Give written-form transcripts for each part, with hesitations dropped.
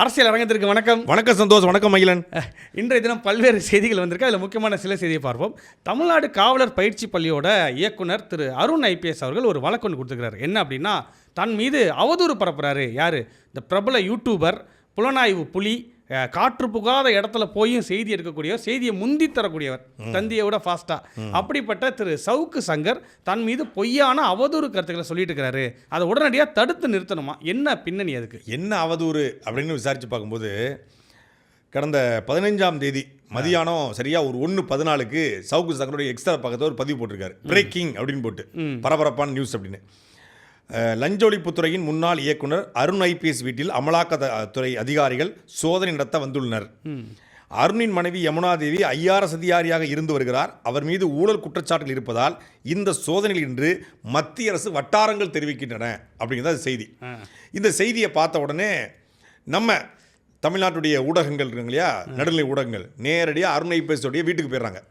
அரசியல் அரங்கத்திற்கு வணக்கம். வணக்கம் சந்தோஷ். வணக்கம் மகிழன். இன்றைய தினம் பல்வேறு செய்திகள் வந்திருக்கு. அதில் முக்கியமான சில செய்தியை பார்ப்போம். தமிழ்நாடு காவலர் பயிற்சி பள்ளியோட இயக்குனர் திரு அருண் ஐபிஎஸ் அவர்கள் ஒரு வழக்கு ஒன்று கொடுத்துருக்காரு. என்ன அப்படின்னா, தன் மீது அவதூறு பரப்புறாரு. யார்? இந்த பிரபல யூடியூபர், புலனாய்வு புலி, காற்று புகாத இடத்துல போயும் செய்தி எடுக்கக்கூடியவர், செய்தியை முந்தி தரக்கூடியவர், தந்தியை விட ஃபாஸ்ட்டாக. அப்படிப்பட்ட திரு சவுக்கு சங்கர் தன் மீது பொய்யான அவதூறு கருத்துக்களை சொல்லிட்டு இருக்கிறாரு. அதை உடனடியாக தடுத்து நிறுத்தணுமா? என்ன பின்னணி அதுக்கு? என்ன அவதூறு அப்படின்னு விசாரித்து பார்க்கும்போது, கடந்த 15ஆம் தேதி மதியானம் சரியா ஒரு 1:14 சவுக்கு சங்கருடைய எக்ஸ்ட்ரா பக்கத்தில் ஒரு பதிவு போட்டிருக்காரு. பிரேக்கிங் அப்படின்னு போட்டு, பரபரப்பான நியூஸ் அப்படின்னு. லஞ்ச ஒழிப்புத்துறையின் முன்னாள் இயக்குனர் அருண் ஐபிஎஸ் வீட்டில் அமலாக்கத்துறை அதிகாரிகள் சோதனை நடத்த வந்துள்ளனர். அருணின் மனைவி யமுனாதேவி ஐஆர்எஸ் அதிகாரியாக இருந்து வருகிறார். அவர் மீது ஊழல் குற்றச்சாட்டுகள் இருப்பதால் இந்த சோதனையில் இன்று மத்திய அரசு வட்டாரங்கள் தெரிவிக்கின்றன அப்படிங்கிறது செய்தி. இந்த செய்தியை பார்த்த உடனே நம்ம தமிழ்நாட்டுடைய ஊடகங்கள் இருக்காங்க இல்லையா, நடுநிலை ஊடகங்கள், நேரடியாக அருண் ஐபிஎஸ் வீட்டுக்கு போயிடுறாங்க.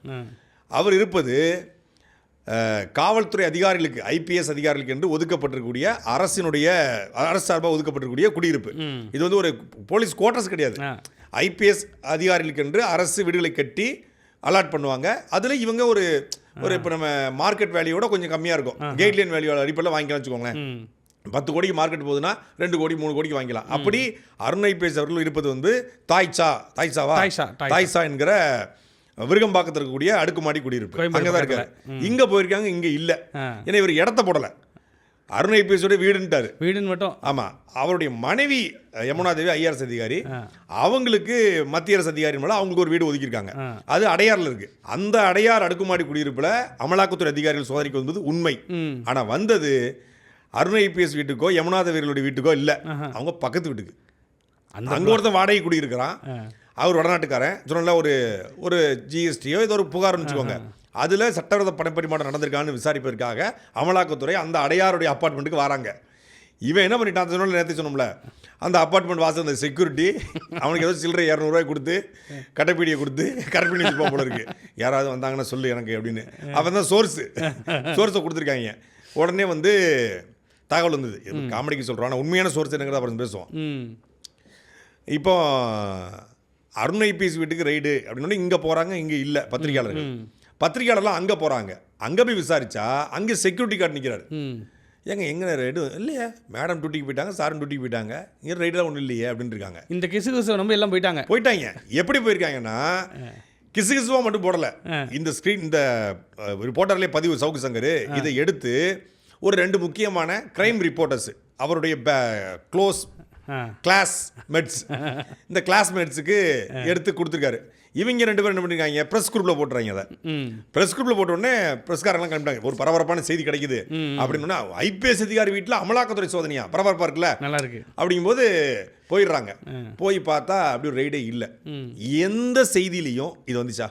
அவர் இருப்பது காவல்துறை அதிகாரிகளுக்கு, ஐபிஎஸ் அதிகாரிகளுக்கு என்று ஒதுக்கப்பட்டிருக்கக்கூடிய அரசு சார்பாக ஒதுக்கப்பட்டிருக்கக்கூடிய குடியிருப்பு. இது வந்து ஒரு போலீஸ் குவார்ட்டர்ஸ் கிடையாது. ஐபிஎஸ் அதிகாரிகளுக்கு என்று அரசு வீடுகளை கட்டி அலாட் பண்ணுவாங்க. அதில் இவங்க ஒரு இப்போ நம்ம மார்க்கெட் வேல்யூவோட கொஞ்சம் கம்மியாக இருக்கும். கைட்லைன் வேல்யூ அடிப்படையில் வாங்கிக்கலாம் வச்சுக்கோங்களேன். 10 கோடிக்கு மார்க்கெட் போகுதுன்னா 2 கோடி 3 கோடிக்கு வாங்கிக்கலாம். அப்படி அருண் ஐபிஎஸ் அவர்கள் இருப்பது வந்து தாய்சா என்கிற விருகம்பாக்கத்தில் இருக்கக்கூடிய அடுக்குமாடி குடியிருப்பு. அங்கே தான் இருக்காரு. இங்கே போயிருக்காங்க, இங்கே இல்லை. ஏன்னா இவர் இடத்த போடலை. அருண் ஐபிஎஸோட வீடுன்னு மட்டும். ஆமாம், அவருடைய மனைவி யமுனாதேவி ஐஆர்எஸ் அதிகாரி, அவங்களுக்கு மத்திய அரசு அதிகாரி மேலே அவங்களுக்கு ஒரு வீடு ஒதுக்கியிருக்காங்க. அது அடையாறில் இருக்குது. அந்த அடையார் அடுக்குமாடி குடியிருப்பில் அமலாக்கத்துறை அதிகாரிகள் சோதனைக்கு வந்தது உண்மை. ஆனால் வந்தது அருண் ஐபிஎஸ் வீட்டுக்கோ யமுனாதேவிகளுடைய வீட்டுக்கோ இல்லை, அவங்க பக்கத்து வீட்டுக்கு. அங்கே ஒருத்தன் வாடகை குடியிருக்கிறான். அவர் வடநாட்டுக்காரன். சொன்னால ஒரு ஜிஎஸ்டியோ ஏதோ ஒரு புகார்னு வச்சுக்கோங்க. அதில் சட்டவிரோத பணப்பரிமாற்றம் நடந்திருக்கான்னு விசாரிப்பதற்காக அமலாக்கத்துறை அந்த அடையாருடைய அப்பார்ட்மெண்ட்டுக்கு வராங்க. இவன் என்ன பண்ணிட்டான்? சொன்ன நேரத்தை சொன்னோம்ல, அந்த அப்பார்ட்மெண்ட் வாசல் அந்த செக்யூரிட்டி அவனுக்கு ஏதோ சில்லறை 200 ரூபாய் கொடுத்து கடைப்பீடியை கொடுத்து கரெக்ட் பண்ணி வச்சுப்போம் போல இருக்கு. யாராவது வந்தாங்கன்னா சொல்லு எனக்கு அப்படின்னு. அவன் தான் சோர்ஸை கொடுத்துருக்காங்க. உடனே வந்து தகவல் வந்தது. காமெடிக்கு சொல்கிறான், ஆனால் உண்மையான சோர்ஸ் என்னங்கிறத அப்புறம் பேசுவோம். இப்போ அருண் ஐபிஎஸ் வீட்டுக்கு ரைடு அப்படின்னு இங்கே போகிறாங்க, இங்கே இல்லை. பத்திரிகையாளர்லாம் அங்கே போகிறாங்க. அங்கே போய் விசாரித்தா அங்கே செக்யூரிட்டி கார்டு நிற்கிறாரு. எங்கே ரைடு இல்லையா, மேடம் டியூட்டிக்கு போயிட்டாங்க, சாரும் டியூட்டிக்கு போயிட்டாங்க, இங்கே ரைடெலாம் ஒன்றும் இல்லையே அப்படின்னு இருக்காங்க. இந்த கிசுகிசு நம்ம எல்லாம் போயிட்டாங்க. எப்படி போயிருக்காங்கன்னா, கிசுகிசுவாக மட்டும் போடலை. இந்த ரிப்போர்ட்டர்லேயே பதிவு சவுக்கு சங்கர் இதை எடுத்து ஒரு 2 முக்கியமான கிரைம் ரிப்போர்ட்டர்ஸ், அவருடைய கிளாஸ்மேட்ஸ், இந்த கிளாஸ்மேட்ஸுக்கு எடுத்து கொடுத்துருக்காரு. இவங்க 2 பேரும் என்ன பண்ணிருக்காங்க, ப்ரெஸ் குரூப்பில் போட்டுறாங்க. அதை ப்ரெஸ் குரூப்பில் போட்ட உடனே ப்ரெஸ்காரங்களாம் கிளம்பிட்டாங்க. ஒரு பரபரப்பான செய்தி கிடைக்குது அப்படின்னு. ஐபிஎஸ் அதிகாரி வீட்டில் அமலாக்கத்துறை சோதனையா, பரபரப்பாக இருக்குல்ல, நல்லா இருக்கு. அப்படிங்கும்போது போயிடுறாங்க. போய் பார்த்தா அப்படி ஒரு ரைடே இல்லை. எந்த செய்தியிலையும் இது வந்துச்சா?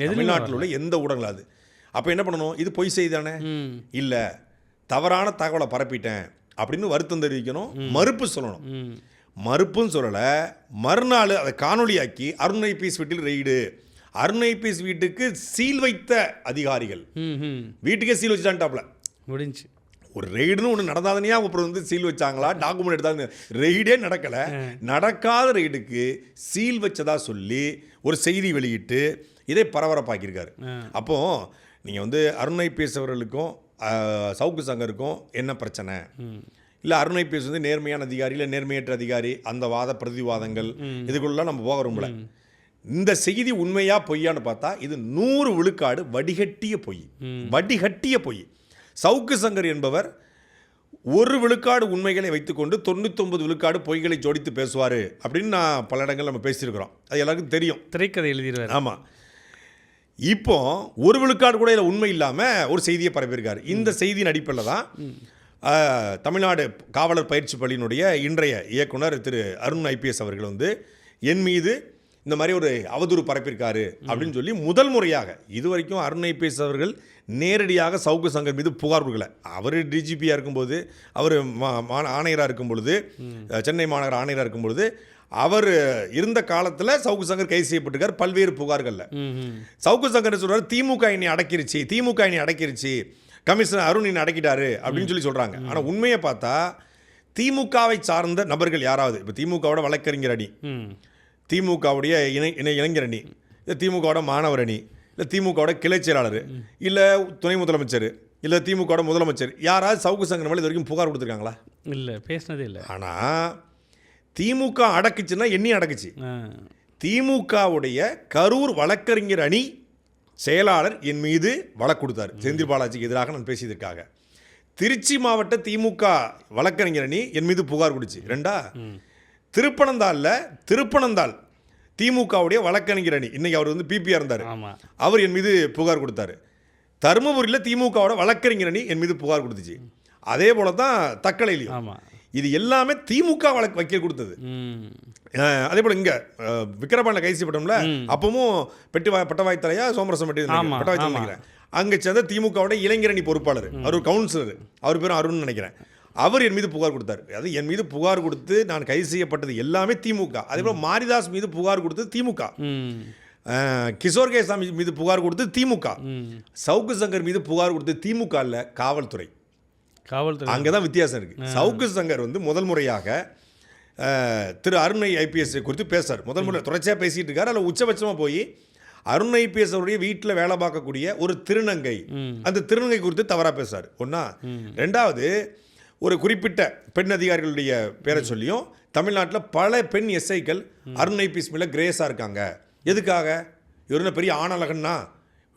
தமிழ்நாட்டில் உள்ள எந்த ஊடகங்கள் அது? அப்போ என்ன பண்ணணும்? இது பொய் செய்தி தானே? இல்லை, தவறான தகவலை பரப்பிட்டேன் அப்படின்னு வருத்தம் தெரிவிக்கணும், மறுப்பு சொல்லணும். மறுப்பும் சொல்லலை. மறுநாள் அதை காணொலியாக்கி அருண் ஐபிஎஸ் வீட்டில் ரெய்டு. அருண் ஐபிஎஸ் வீட்டுக்கு சீல் வைத்த அதிகாரிகள் வீட்டுக்கே சீல் வச்சுட்டான்டாப்ல முடிஞ்சு. ஒரு ரெய்டுன்னு ஒன்று நடந்தாதனையா அப்புறம் வந்து சீல் வச்சாங்களா, டாக்குமெண்ட் எடுத்தாங்க. ரெய்டே நடக்கலை. நடக்காத ரெய்டுக்கு சீல் வச்சதா சொல்லி ஒரு செய்தி வெளியிட்டு இதை பரபரப்பாக்கியிருக்காரு. அப்போது நீங்கள் வந்து அருண் ஐபிஎஸ் அவர்களுக்கும் சவுக்கு சங்கருக்கும் என்ன பிரச்சனை? இல்லை அருண் ஐபிஎஸ் வந்து நேர்மையான அதிகாரி இல்லை நேர்மையற்ற அதிகாரி, அந்த வாத பிரதிவாதங்கள் இதுக்குள்ளலாம் நம்ம போக விரும்பல. இந்த செய்தி உண்மையா பொய்யான்னு பார்த்தா இது 100 விழுக்காடு வடிகட்டிய பொய். சவுக்கு சங்கர் என்பவர் 1 விழுக்காடு உண்மைகளை வைத்துக்கொண்டு 99 விழுக்காடு பொய்களை ஜோடித்து பேசுவார் அப்படின்னு நான் பல இடங்கள் நம்ம பேசியிருக்கிறோம். அது எல்லாருக்கும் தெரியும். திரைக்கதை எழுதிடுவார். ஆமாம். இப்போ 1 விழுக்காடு கூட இதில் உண்மை இல்லாமல் ஒரு செய்தியை பரப்பியிருக்காரு. இந்த செய்தியின் அடிப்படையில் தான் தமிழ்நாடு காவலர் பயிற்சி பள்ளியினுடைய இன்றைய இயக்குனர் திரு அருண் ஐபிஎஸ் அவர்கள் வந்து என் மீது இந்த மாதிரி ஒரு அவதூறு பரப்பியிருக்காரு அப்படின்னு சொல்லி முதல் முறையாக இதுவரைக்கும் அருண் ஐபிஎஸ் அவர்கள் நேரடியாக சவுக்கு சங்கர் மீது புகார் கொடுக்கல. அவர் டிஜிபியாக இருக்கும்போது, அவர் ஆணையராக இருக்கும் பொழுது, சென்னை மாநகர ஆணையராக இருக்கும் பொழுது, அவர் இருந்த காலத்தில் சவுக்கு சங்கர் கைது செய்யப்பட்டிருக்கார் பல்வேறு புகார்களில். சவுக்கு சங்கர் சொல்கிறார், திமுக என்னை அடக்கிருச்சு, கமிஷனர் அருண் என்னை அடக்கிட்டாரு அப்படின்னு சொல்லி சொல்கிறாங்க. ஆனால் உண்மையை பார்த்தா திமுகவை சார்ந்த நபர்கள் யாராவது, இப்போ திமுகவோட வழக்கறிஞர் அணி, திமுகவுடைய இளைஞர் அணி, இல்லை திமுகவோட மாணவர் அணி, இல்லை திமுகவோட கிளை செயலாளர், இல்லை துணை முதலமைச்சர், இல்லை திமுகவோட முதலமைச்சர், யாராவது சவுக்கு சங்கர் மேலே இது வரைக்கும் புகார் கொடுத்துருக்காங்களா? இல்லை, பேசினதே இல்லை. ஆனால் திமுக அடக்குச்சுன்னா எண்ணி அடக்குச்சு. திமுகவுடைய கரூர் வழக்கறிஞர் அணி செயலாளர் என் மீது வழக்கு கொடுத்தார், செந்தில் பாலாஜிக்கு எதிராக நான் பேசியதற்காக. திருச்சி மாவட்ட திமுக வழக்கறிஞர் அணி என் மீது புகார் கொடுச்சு. ரெண்டா, திருப்பனந்தாள் திமுகவுடைய வழக்கறிஞர் அணி, இன்னைக்கு அவர் வந்து பிபிஆர் இருந்தார், அவர் என் மீது புகார் கொடுத்தாரு. தருமபுரியில் திமுகவோட வழக்கறிஞர் அணி என் மீது புகார் கொடுத்துச்சு. அதே போல தான் தக்கலையிலையும். இது எல்லாமே திமுக வக்கீல் கொடுத்தது. அதே போல் இங்கே விக்கிரபாண்டில் கைது செய்யப்பட்டோம்ல, அப்பவும் பட்டவாய் தலையா சோமரசம் பட்டவாய் தலை நினைக்கிறேன், அங்கே சேர்ந்த திமுகவோட இளைஞரணி பொறுப்பாளர், அவர் ஒரு கவுன்சிலர், அவர் பேரும் அருண் நினைக்கிறேன், அவர் என் மீது புகார் கொடுத்தார். அது என் மீது புகார் கொடுத்து நான் கைது செய்யப்பட்டது எல்லாமே திமுக. அதே போல் மாரிதாஸ் மீது புகார் கொடுத்தது திமுக, கிஷோர் கேசாமி மீது புகார் கொடுத்தது திமுக, சவுக்கு சங்கர் மீது புகார் கொடுத்தது திமுக இல்லை, காவல்துறை. அங்கே தான் வித்தியாசம் இருக்குது. சவுக்கு சங்கர் வந்து முதல் முறையாக திரு அருண் ஐபிஎஸ் குறித்து பேசுறார். முதல் முறை தொடர்ச்சியாக பேசிகிட்டு இருக்கார். அதில் உச்சபட்சமாக போய் அருண் ஐபிஎஸ் அவருடைய வீட்டில் வேலை பார்க்கக்கூடிய ஒரு திருநங்கை, அந்த திருநங்கை குறித்து தவறாக பேசுறார். ஒன்றா. ரெண்டாவது, ஒரு குறிப்பிட்ட பெண் அதிகாரிகளுடைய பேரை சொல்லியும் தமிழ்நாட்டில் பல பெண் எஸ்ஐக்கள் அருண் ஐபிஎஸ் மேலே கிரேஸாக இருக்காங்க. எதுக்காக? இவர் என்ன பெரிய ஆணழகன்னா,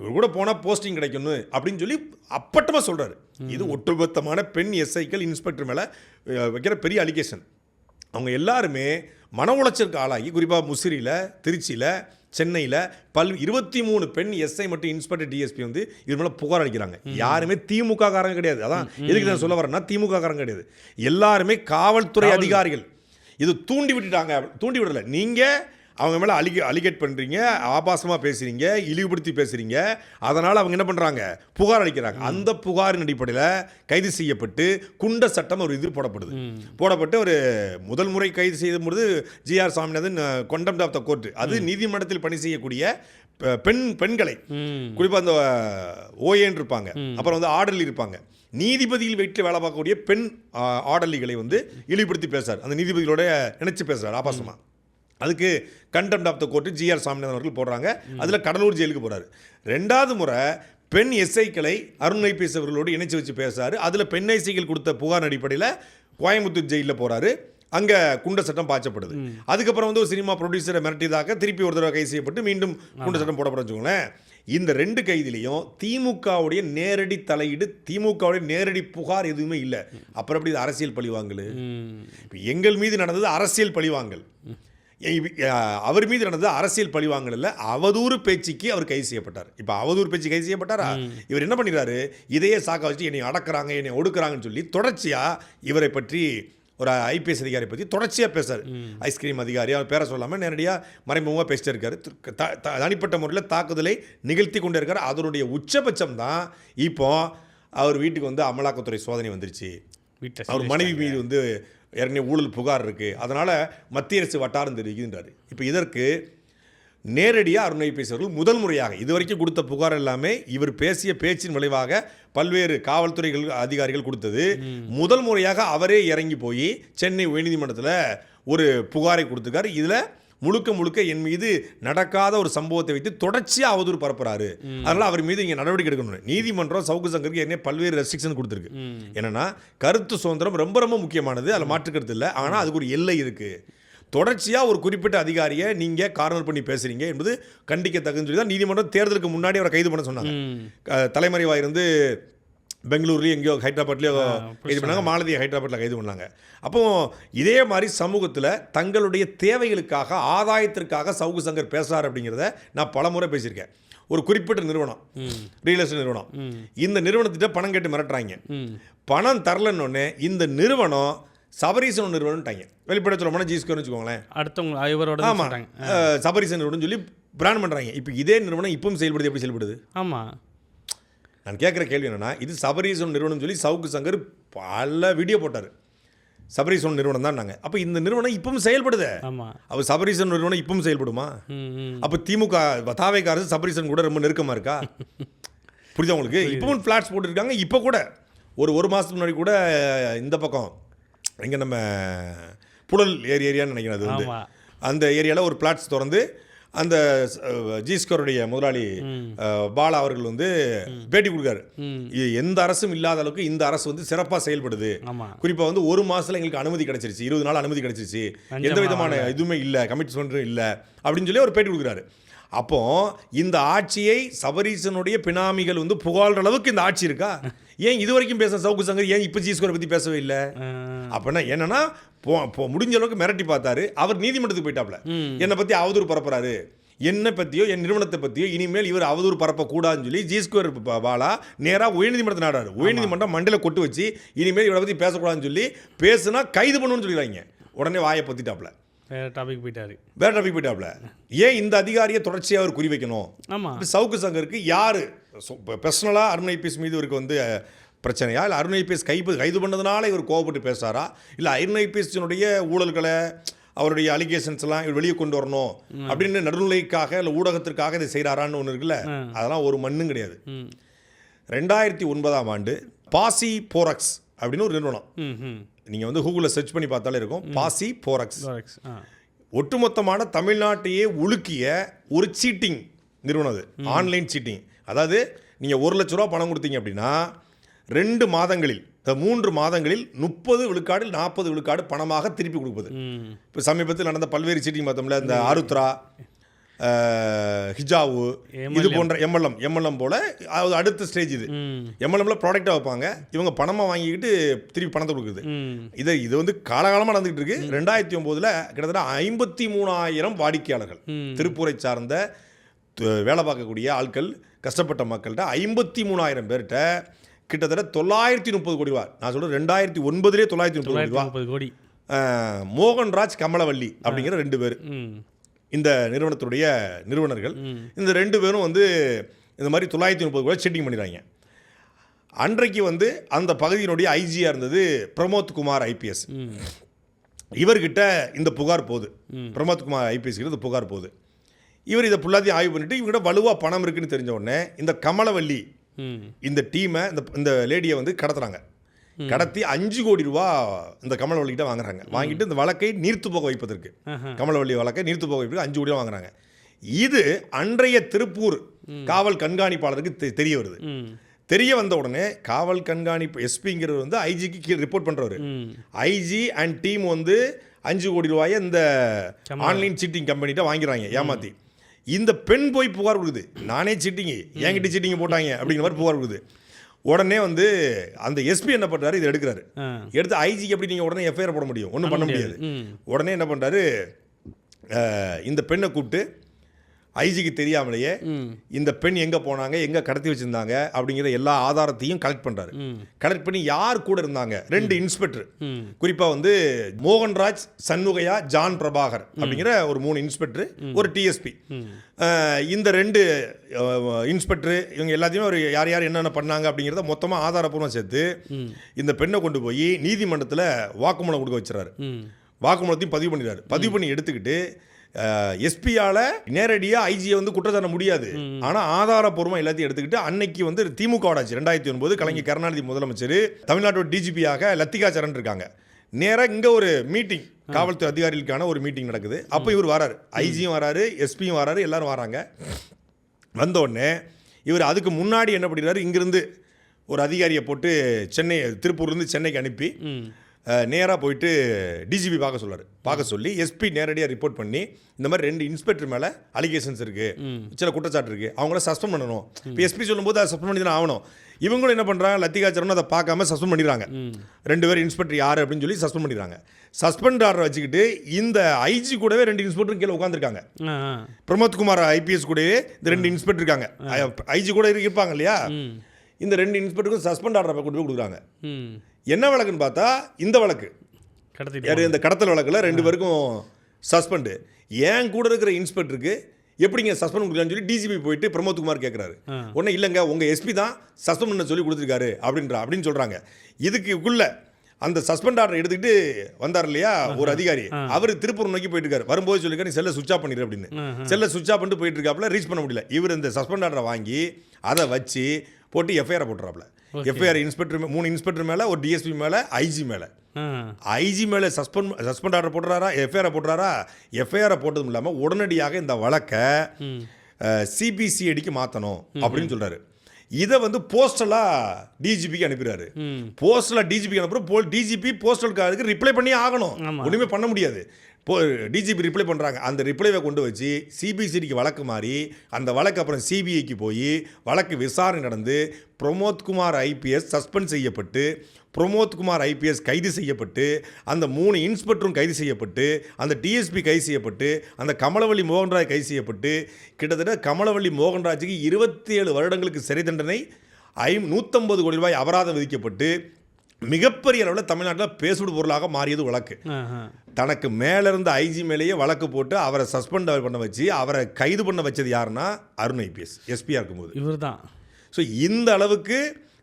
இவர் கூட போனால் போஸ்டிங் கிடைக்கும்னு அப்படின்னு சொல்லி அப்பட்டமாக சொல்கிறார். இது ஒட்டுமொத்தமான பெண் எஸ்ஐக்கள் இன்ஸ்பெக்டர் மேலே வைக்கிற பெரிய அலிகேஷன். அவங்க எல்லாருமே மன உளைச்சலுக்கு ஆளாகி, குறிப்பாக முசிறியில், திருச்சியில், சென்னையில் 23 பெண் எஸ்ஐ மற்றும் இன்ஸ்பெக்டர் டிஎஸ்பி வந்து இது மேலே புகார் அளிக்கிறாங்க. யாருமே திமுக காரங்க கிடையாது. அதான் எதுக்கு நான் சொல்ல வரேன்னா, திமுக காரங்க கிடையாது, எல்லாருமே காவல்துறை அதிகாரிகள். இது தூண்டி விடலை. நீங்கள் அவங்க மேலே அலிகேட் பண்ணுறீங்க, ஆபாசமாக பேசுகிறீங்க, இழிவுபடுத்தி பேசுகிறீங்க, அதனால் அவங்க என்ன பண்ணுறாங்க, புகார் அளிக்கிறாங்க. அந்த புகாரின் அடிப்படையில் கைது செய்யப்பட்டு குண்ட சட்டம் ஒரு இது போடப்பட்டு ஒரு முதல் முறை கைது செய்யும்போது GR Saminathan contempt of the court, அது நீதிமன்றத்தில் பணி செய்யக்கூடிய பெண்களை, குறிப்பாக அந்த ஓஏன்னு இருப்பாங்க, அப்புறம் வந்து ஆர்டர்லி இருப்பாங்க, நீதிபதியில் வீட்டில் வேலை பார்க்கக்கூடிய பெண் ஆர்டர்லிகளை வந்து இழிவுபடுத்தி பேசுகிறார், அந்த நீதிபதிகளோட நினைச்சு பேசுகிறார் ஆபாசமாக. அதுக்கு contempt of the court GR Saminathan அவர்கள் போடுறாங்க. அதில் கடலூர் ஜெயிலுக்கு போகிறார். ரெண்டாவது முறை பெண் எஸ்ஐக்களை அருண் ஐபிஎஸ் அவர்களோடு இணைச்சி வச்சு பேசுகிறாரு. அதில் பெண் எஸ்ஐக்கள் கொடுத்த புகார் அடிப்படையில் கோயம்புத்தூர் ஜெயிலில் போகிறாரு. அங்கே குண்ட சட்டம் பாய்ச்சப்படுது. அதுக்கப்புறம் வந்து ஒரு சினிமா ப்ரொடியூசரை மிரட்டியதாக திருப்பி ஒரு தடவை கைது செய்யப்பட்டு மீண்டும் குண்ட சட்டம் போடப்படுன்னு வச்சுக்கோங்களேன். இந்த 2 கைதிலையும் திமுகவுடைய நேரடி தலையீடு, திமுகவுடைய நேரடி புகார் எதுவுமே இல்லை. அப்புறம் எப்படி இது அரசியல் பழிவாங்கல்? இப்போ எங்கள் மீது நடந்தது அரசியல் பழிவாங்கல், அவர் மீது நடந்தது அரசியல் பழிவாங்கல் இல்லை, அவதூறு பேச்சுக்கு அவர் கைது செய்யப்பட்டார். இப்போ அவதூறு பேச்சு கைது செய்யப்பட்டாரா? இவர் என்ன பண்ணிடுறாரு, இதையே சாக்க வச்சு என்னை அடக்குறாங்க, என்னை ஒடுக்குறாங்கன்னு சொல்லி தொடர்ச்சியாக இவரை பற்றி, ஒரு ஐபிஎஸ் அதிகாரி பற்றி தொடர்ச்சியாக பேசுறாரு. ஐஸ்கிரீம் அதிகாரி, அவர் பேரை சொல்லாமல் நேரடியாக மறைமுகமாக பேசிட்டு இருக்காரு. தனிப்பட்ட முறையில் தாக்குதலை நிகழ்த்தி கொண்டே இருக்காரு. அதனுடைய உச்சபட்சம் தான் இப்போ அவர் வீட்டுக்கு வந்து அமலாக்கத்துறை சோதனை வந்துருச்சு. அவர் மனைவி மீது வந்து ஏற்கனவே ஊழல் புகார் இருக்குது, அதனால் மத்திய அரசு வட்டாரம் தெரிவிக்கின்றார். இப்போ இதற்கு நேரடியாக அருண் ஐபிஎஸ் அவர்கள் முதல் முறையாக இதுவரைக்கும் கொடுத்த புகார் எல்லாமே இவர் பேசிய பேச்சின் விளைவாக பல்வேறு காவல்துறை அதிகாரிகள் கொடுத்தது. முதல் முறையாக அவரே இறங்கி போய் சென்னை உயர்நீதிமன்றத்தில் ஒரு புகாரை கொடுத்துருக்காரு. இதில் முழுக்க என் மீது நடக்காத ஒரு சம்பவத்தை வைத்து தொடர்ச்சியாக அவதூறு பரப்புறாரு, அதனால் அவர் மீது இங்கே நடவடிக்கை எடுக்கணும். நீதிமன்றம் சவுக்கு சங்கருக்கு ஏற்கனவே பல்வேறு ரெஸ்ட்ரிக்ஷன் கொடுத்துருக்கு. என்னன்னா, கருத்து சுதந்திரம் ரொம்ப ரொம்ப முக்கியமானது, அதில் மாற்றுக்கருத்து இல்லை. ஆனால் அதுக்கு ஒரு எல்லை இருக்குது. தொடர்ச்சியாக ஒரு குறிப்பிட்ட அதிகாரியை நீங்கள் கார்னர் பண்ணி பேசுகிறீங்க என்பது கண்டிக்கத்தகுன்னு சொல்லி தான் நீதிமன்றம் தேர்தலுக்கு முன்னாடி அவரை கைது பண்ண சொன்னாங்க. தலைமறைவாக இருந்து பெங்களூர்லேயும் எங்கேயோ ஹைதராபாத்லேயோ கைது பண்ணாங்க, மாலதியை ஹைதராபாத்தில் கைது பண்ணாங்க. அப்போ இதே மாதிரி சமூகத்தில் தங்களுடைய தேவைகளுக்காக, ஆதாயத்திற்காக சவுக்கு சங்கர் பேசுகிறார் அப்படிங்கிறத நான் பல முறை பேசியிருக்கேன். ஒரு குறிப்பிட்ட நிறுவனம், ரியல் எஸ்டேட் நிறுவனம், இந்த நிறுவனத்திட்ட பணம் கேட்டு மிரட்டுறாங்க. பணம் தரலன்னொன்னே இந்த நிறுவனம் சபரீசன் நிறுவனம்ட்டாங்க. வெளிப்பட சொல்ல போனால் ஜிஸ்கோன்னு வச்சுக்கோங்களேன், அடுத்தவங்க இவரோட. ஆமாம், சபரீசன் நிறுவனம் சொல்லி பிராண்ட் பண்ணுறாங்க. இப்போ இதே நிறுவனம் இப்பவும் செயல்படுது. எப்படி செயல்படுது? ஆமாம், நான் கேட்குற கேள்வி என்னென்னா, இது சபரீசன் நிறுவனம் சொல்லி சவுக்கு சங்கர் பல வீடியோ போட்டார். சபரீசன் நிறுவனம் தான் நாங்கள். அப்போ இந்த நிறுவனம் இப்பவும் செயல்படுது. அப்போ சபரீசன் நிறுவனம் இப்பவும் செயல்படுமா? அப்போ திமுக தாவேக்காரர் சபரீசன் கூட ரொம்ப நெருக்கமாக இருக்கா? புரியுதா உங்களுக்கு? இப்பவும் ஃப்ளாட்ஸ் போட்டுருக்காங்க. இப்போ கூட ஒரு மாதத்துக்கு முன்னாடி கூட இந்த பக்கம் இங்கே நம்ம புழல் ஏரியான்னு நினைக்கிறேன். அது வந்து அந்த ஏரியாவில் ஒரு பிளாட்ஸ் திறந்து அந்த ஜிஸ்கருடைய முதலாளி பாலா அவர்கள் வந்து பேட்டி கொடுக்காரு. எந்த அரசும் இல்லாத அளவுக்கு இந்த அரசு வந்து சிறப்பாக செயல்படுது. குறிப்பாக வந்து ஒரு மாதத்தில் எங்களுக்கு அனுமதி கிடைச்சிருச்சு, 20 நாள் அனுமதி கிடைச்சிருச்சு, எந்த விதமான இதுவுமே இல்லை, கமிட்மெண்ட்டும் இல்லை அப்படின்னு சொல்லி ஒரு பேட்டி கொடுக்குறாரு. அப்போ இந்த ஆட்சியை சபரீசனுடைய பினாமிகள் வந்து புகழ்ற அளவுக்கு இந்த ஆட்சி இருக்கா? ஏன் இது வரைக்கும் பேச சவுக்கு சங்கர் ஏன் இப்போ ஜிஸ்கரை பற்றி பேசவே இல்லை? அப்படின்னா என்னன்னா முடிஞ்ச அளவுக்கு மிரட்டி பார்த்தாரு. அவர் நீதிமன்றத்துக்கு போயிட்டாப்ல, என்னை பற்றி அவதூறு பரப்புறாரு, என்னை பற்றியோ என் நிறுவனத்தை பற்றியோ இனிமேல் இவர் அவதூறு பரப்பக்கூடாதுன்னு சொல்லி ஜிஸ்கர் பாலா நேராக உயர்நீதிமன்றத்தை நாடாரு. உயர்நீதிமன்றம் மண்டல கொட்டு வச்சு இனிமேல் இவரை பற்றி பேசக்கூடாதுன்னு சொல்லி பேசுனா கைது பண்ணுன்னு சொல்லிடுறாங்க. உடனே வாயை பற்றிட்டாப்ல, வேற டாபிக் போயிட்டாப்ல. ஏன் இந்த அதிகாரியை தொடர்ச்சியாக அவர் குறி வைக்கணும்? சவுக்கு சங்கருக்கு யார் பர்சனலாக அருண் ஐபிஎஸ் மீது இவருக்கு வந்து பிரச்சனையா, இல்லை அருண் ஐபிஎஸ் கைது பண்ணதுனால இவர் கோவப்பட்டு பேசுகிறாரா, இல்லை அருண் ஐபிஎஸ்னுடைய ஊழல்களை அவருடைய அலிகேஷன்ஸ் எல்லாம் இவர் வெளியே கொண்டு வரணும் அப்படின்னு நடுநிலைக்காக இல்லை ஊடகத்திற்காக இதை செய்கிறாரான்னு ஒன்று இருக்குல்ல, அதெல்லாம் ஒரு மண்ணும் கிடையாது. 2009ஆம் ஆண்டு பாசி போரக்ஸ் அப்படின்னு ஒரு நிறுவனம், நீங்கள் வந்து கூகுளில் சர்ச் பண்ணி பார்த்தாலே இருக்கும், பாசி போரக்ஸ், ஒட்டுமொத்தமான தமிழ்நாட்டையே உலுக்கிய ஒரு சீட்டிங் நிறுவனம். அது ஆன்லைன் சீட்டிங். அதாவது நீங்கள் 1 லட்ச ரூபா பணம் கொடுத்தீங்க அப்படின்னா 2 மாதங்களில் 3 மாதங்களில் 30 விழுக்காடு 40 விழுக்காடு பணமாக திருப்பி கொடுப்பது. இப்போ சமீபத்தில் நடந்த பல்வேறு சீட்டிங் பார்த்தோம்ல, இந்த ஆருத்ரா, ஹிஜாவு, இது போன்ற எம்எல்எம் போல அடுத்த ஸ்டேஜ். இது எம்எல்எம்ல ப்ராடக்டாக வைப்பாங்க, இவங்க பணமாக வாங்கிக்கிட்டு திருப்பி பணத்தை கொடுக்குது. இது வந்து காலகாலமாக நடந்துகிட்டு இருக்கு. 2009 கிட்டத்தட்ட 53,000 வாடிக்கையாளர்கள், திருப்பூரை சார்ந்த வேலை பார்க்கக்கூடிய ஆட்கள், கஷ்டப்பட்ட மக்கள்கிட்ட 53,000 பேர்கிட்ட கிட்டத்தட்ட 930 கோடி ரூபா. நான் சொல்கிறேன் 2009 930 கோடி. மோகன்ராஜ் கமலவள்ளி அப்படிங்கிற 2 பேர் இந்த நிறுவனத்துடைய நிறுவனர்கள். இந்த 2 பேரும் வந்து இந்த மாதிரி 930 கோடி செட்டிங் பண்ணிடுறாங்க. அன்றைக்கு வந்து அந்த பகுதியினுடைய ஐஜியாக இருந்தது பிரமோத் குமார் ஐபிஎஸ். இவர்கிட்ட இந்த புகார் போகுது, பிரமோத் குமார் ஐபிஎஸ் கிட்ட இந்த புகார் போகுது. இவர் இதை ஃபுல்லாத்தையும் ஆய்வு பண்ணிட்டு இவங்ககிட்ட வலுவாக பணம் இருக்குன்னு தெரிஞ்ச உடனே இந்த கமலவள்ளி இந்த டீமை இந்த லேடியை வந்து கடத்துறாங்க. கடத்தி 5 கோடி ரூபா இந்த கமலவள்ளிகிட்ட வாங்குறாங்க. வாங்கிட்டு இந்த வழக்கை நீர்த்து போக வைப்பதற்கு, கமலவள்ளி வழக்கை நீர்த்து போக வைப்பதற்கு 5 கோடி ரூபா வாங்குறாங்க. இது அன்றைய திருப்பூர் காவல் கண்காணிப்பாளருக்கு தெரிய வருது. தெரிய வந்த உடனே காவல் கண்காணிப்பு எஸ்பிங்கிறது வந்து ஐஜிக்கு ரிப்போர்ட் பண்ணுறவர். ஐஜி அண்ட் டீம் வந்து 5 கோடி ரூபாயை இந்த ஆன்லைன் சீட்டிங் கம்பெனிகிட்ட வாங்கிறாங்க ஏமாற்றி. இந்த பெண் போய் புகார் கொடுக்குது, நானே சீட்டிங்கு, என்கிட்ட சீட்டிங் போட்டாங்க அப்படிங்கிற மாதிரி புகார் கொடுக்குது. உடனே வந்து அந்த எஸ்பி என்ன பண்ணுறாரு, இதை எடுக்கிறாரு. எடுத்து ஐஜிக்கு எப்படி நீங்கள் உடனே எஃப்ஐஆர் போட முடியும்? ஒன்றும் பண்ண முடியாது. உடனே என்ன பண்ணுறாரு, இந்த பெண்ணை கூப்பிட்டு ஐஜிக்கு தெரியாமலேயே இந்த பெண் எங்கே போனாங்க, எங்கே கடத்தி வச்சுருந்தாங்க அப்படிங்கிற எல்லா ஆதாரத்தையும் கலெக்ட் பண்ணுறாரு. கலெக்ட் பண்ணி யார் கூட இருந்தாங்க, 2 இன்ஸ்பெக்டர், குறிப்பாக வந்து மோகன்ராஜ், சண்முகையா, ஜான் பிரபாகர் அப்படிங்கிற ஒரு 3 இன்ஸ்பெக்டர், ஒரு டிஎஸ்பி. இந்த 2 இன்ஸ்பெக்டர் இவங்க எல்லாத்தையுமே ஒரு யார் யார் என்னென்ன பண்ணாங்க அப்படிங்கிறத மொத்தமாக ஆதாரப்பூர்வம் சேர்த்து இந்த பெண்ணை கொண்டு போய் நீதிமன்றத்தில் வாக்குமூலம் கொடுக்க வச்சுறாரு. வாக்குமூலத்தையும் பதிவு பண்ணிடுறாரு. பதிவு பண்ணி எடுத்துக்கிட்டு எஸ்பியால் நேரடியாக ஐஜியை வந்து குற்றச்சாட்ட முடியாது, ஆனால் ஆதாரப்பூர்வமாக எல்லாத்தையும் எடுத்துக்கிட்டு அன்னைக்கு வந்து திமுக ஆட்சி 2009 கலைஞர் கருணாநிதி முதலமைச்சர், தமிழ்நாட்டோட டிஜிபியாக லத்திகா சரண் இருக்காங்க. நேராக இங்கே ஒரு மீட்டிங், காவல்துறை அதிகாரிகளுக்கான ஒரு மீட்டிங் நடக்குது. அப்போ இவர் வராரு, ஐஜியும் வராரு, எஸ்பியும் வராரு, எல்லாரும் வராங்க. வந்தோடனே இவர் அதுக்கு முன்னாடி என்ன பண்ணிடுறாரு, இங்கேருந்து ஒரு அதிகாரியை போட்டு சென்னை, திருப்பூர்லேருந்து சென்னைக்கு அனுப்பி நேராக போயிட்டு டிஜிபி பார்க்க சொல்லி எஸ்பி நேரடியாக ரிப்போர்ட் பண்ணி இந்த மாதிரி 2 இன்ஸ்பெக்டர் மேலே அலிகேஷன்ஸ் இருக்குது, சில குற்றச்சாட்டு இருக்குது, அவங்கள சஸ்பெண்ட் பண்ணணும். இப்போ எஸ்பி சொல்லும்போது அதை சஸ்பெண்ட் பண்ணி தான் ஆகணும். இவங்களும் என்ன பண்ணுறாங்க, லத்திகா சரண் அதை பார்க்காம சஸ்பெண்ட் பண்ணிடுறாங்க. 2 பேர் இன்ஸ்பெக்டர் யார் அப்படின்னு சொல்லி சஸ்பெண்ட் பண்ணிடுறாங்க. சஸ்பெண்ட் ஆர்டர் வச்சுக்கிட்டு இந்த ஐஜி கூடவே 2 இன்ஸ்பெக்டர் கீழே உட்காந்துருக்காங்க. பிரமோத் குமார் ஐபிஎஸ் கூடவே இந்த 2 இன்ஸ்பெக்டர் இருக்காங்க, ஐஜி கூட இருப்பாங்க இல்லையா. இந்த 2 இன்ஸ்பெக்டருக்கும் சஸ்பெண்ட் ஆர்டரை கொண்டு போய் கொடுக்குறாங்க. என்ன வழக்குன்னு பார்த்தா இந்த வழக்கு, இந்த கடத்தல் வழக்கில் 2 பேருக்கும் சஸ்பெண்டு. ஏன் கூட இருக்கிற இன்ஸ்பெக்டருக்கு எப்படிங்க சஸ்பெண்ட் கொடுக்கலான்னு சொல்லி டிஜிபி போயிட்டு பிரமோத் குமார் கேட்குறாரு. உடனே இல்லைங்க, உங்கள் எஸ்பி தான் சஸ்பெண்ட் பண்ண சொல்லி கொடுத்துருக்காரு அப்படின்னு சொல்கிறாங்க. இதுக்குள்ள அந்த சஸ்பெண்ட் ஆர்டர் எடுத்துக்கிட்டு வந்தார் இல்லையா ஒரு அதிகாரி, அவர் திருப்பூர் நோக்கி போயிட்டு இருக்காரு. வரும்போது சொல்லிருக்காரு, நீ செல்லை சுவிட்ச் ஆஃப் பண்ணிடு அப்படின்னு. செல்லை சுவிட்ச் ஆஃப் பண்ணிட்டு போயிட்டு இருக்காப்புல, ரீச் பண்ண முடியல. இவர் இந்த சஸ்பெண்ட் ஆர்டரை வாங்கி அதை வச்சு போட்டு எஃப்ஐஆர் போட்டுறாப்புல. எஃப்ஐஆர் இன்ஸ்பெக்டர் 3 இன்ஸ்பெக்டர் மேலே, ஒரு டிஎஸ்பி மேலே, ஐஜி மேலே. ஐஜி மேலே சஸ்பெண்ட் ஆர்டர் போட்டுறாரா, எஃப்ஐஆரை போட்டுறாரா, எஃப்ஐஆரை போட்டதும் இல்லாமல் உடனடியாக இந்த வழக்கை சிபிசிஐடிக்கு மாற்றணும் அப்படின்னு சொல்கிறாரு. இதை வந்து போஸ்டலாக டிஜிபிக்கு அனுப்பிடுறாரு. போஸ்டலாக டிஜிபிக்கு அனுப்புகிறோம். டிஜிபி போஸ்டலுக்கு ரிப்ளை பண்ணி ஆகணும், ஒன்றுமே பண்ண முடியாது. டிஜிபி ரிப்ளை பண்ணுறாங்க. அந்த ரிப்ளைவை கொண்டு வச்சு சிபிசிடிக்கு வழக்கு மாறி அந்த வழக்கு அப்புறம் சிபிஐக்கு போய் வழக்கு விசாரணை நடந்து பிரமோத்குமார் ஐபிஎஸ் சஸ்பெண்ட் செய்யப்பட்டு, பிரமோத்குமார் ஐபிஎஸ் கைது செய்யப்பட்டு, அந்த 3 இன்ஸ்பெக்டரும் கைது செய்யப்பட்டு, அந்த டிஎஸ்பி கைது செய்யப்பட்டு, அந்த கமலவள்ளி மோகன்ராஜ் கைது செய்யப்பட்டு, கிட்டத்தட்ட கமலவள்ளி மோகன்ராஜுக்கு 27 வருடங்களுக்கு சிறை தண்டனை, 150 கோடி ரூபாய் அபராதம் விதிக்கப்பட்டு மிகப்பெரிய அளவில் தமிழ்நாட்டில் பேசுடு பொருளாக மாறியது வழக்கு. தனக்கு மேலே இருந்த ஐஜி மேலேயே வழக்கு போட்டு அவரை சஸ்பெண்ட் பண்ண வச்சு அவரை கைது பண்ண வச்சது யாருன்னா அருண் ஐபிஎஸ் எஸ்பியாக இருக்கும்போது இவர் தான். ஸோ இந்த அளவுக்கு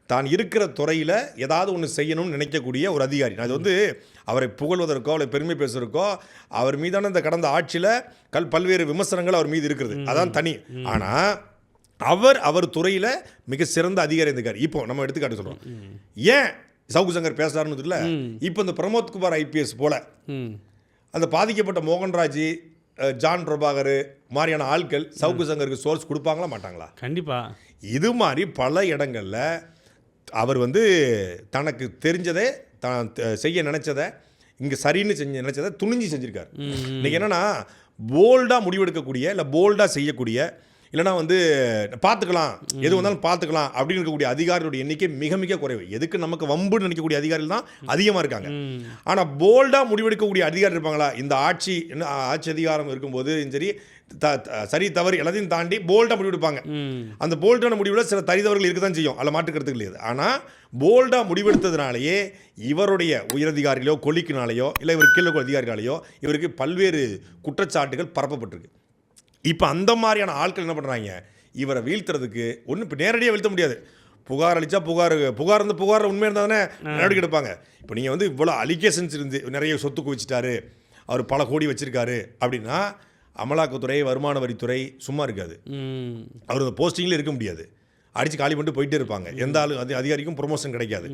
தான் இருக்கிற துறையில் ஏதாவது ஒன்று செய்யணும்னு நினைக்கக்கூடிய ஒரு அதிகாரி. அது வந்து அவரை புகழ்வதற்கோ அவரை பெருமை பேசுவதற்கோ அவர் மீதான இந்த கடந்த ஆட்சியில் பல்வேறு விமர்சனங்கள் அவர் மீது இருக்கிறது, அதான் தனி. ஆனால் அவர் துறையில் மிக சிறந்த அதிகாரி இருக்கார். இப்போ நம்ம எடுத்துக்காட்டு சொல்கிறோம். ஏன் சவுக்கு சங்கர் பேசுறாருன்னு தெரியல. இப்போ இந்த பிரமோத்குமார் ஐபிஎஸ் போல அந்த பாதிக்கப்பட்ட மோகன்ராஜ், ஜான் பிரபாகர் மாதிரியான ஆட்கள் சவுக்கு சங்கருக்கு சோர்ஸ் கொடுப்பாங்களா மாட்டாங்களா? கண்டிப்பா. இது மாதிரி பல இடங்களில் அவர் வந்து தனக்கு தெரிஞ்சதை தான் செய்ய நினைச்சதை இங்கே சரின்னு நினைச்சதை துணிஞ்சு செஞ்சிருக்காரு. இன்னைக்கு என்னன்னா போல்டாக முடிவெடுக்கக்கூடிய இல்லை போல்டாக செய்யக்கூடிய இல்லைனா வந்து பார்த்துக்கலாம் எது வந்தாலும் பார்த்துக்கலாம் அப்படின்னு இருக்கக்கூடிய அதிகாரிகளுடைய எண்ணிக்கை மிக மிக குறைவு. எதுக்கு நமக்கு வம்புன்னு நினைக்கக்கூடிய அதிகாரிகள் தான் அதிகமாக இருக்காங்க. ஆனால் போல்டாக முடிவெடுக்கக்கூடிய அதிகாரி இருப்பாங்களா? இந்த ஆட்சி அதிகாரம் இருக்கும்போது சரி தவறு எல்லாத்தையும் தாண்டி போல்டாக முடிவெடுப்பாங்க. அந்த போல்டான முடிவில் சில தவறுகள் இருக்க தான் செய்யும், அதில் மாற்றுக்கிறதுக்கு இல்லையாது. ஆனால் போல்டாக முடிவெடுத்ததுனாலேயே இவருடைய உயரதிகாரிகளோ கொல்லிக்கினாலேயோ இல்லை இவர் கீழே அதிகாரிகளாலேயோ இவருக்கு பல்வேறு குற்றச்சாட்டுகள் பரப்பப்பட்டிருக்கு. இப்போ அந்த மாதிரியான ஆட்கள் என்ன பண்ணுறாங்க, இவரை வீழ்த்துறதுக்கு ஒன்றும் இப்போ நேரடியாக வீழ்த்த முடியாது. புகார் அளித்தா புகார் உண்மையாக இருந்தால் தானே நடவடிக்கை எடுப்பாங்க. இப்போ நீங்கள் வந்து இவ்வளோ அலிகேஷன்ஸ் இருந்து நிறைய சொத்து குவிச்சிட்டாரு, அவர் பல கோடி வச்சுருக்காரு அப்படின்னா அமலாக்கத்துறை, வருமான வரித்துறை சும்மா இருக்காது. அவர் அந்த போஸ்டிங்கில் இருக்க முடியாது, அடித்து காலி பண்ணிட்டு போயிட்டே இருப்பாங்க. எந்த அதிகாரிக்கும் ப்ரொமோஷன் கிடைக்காது.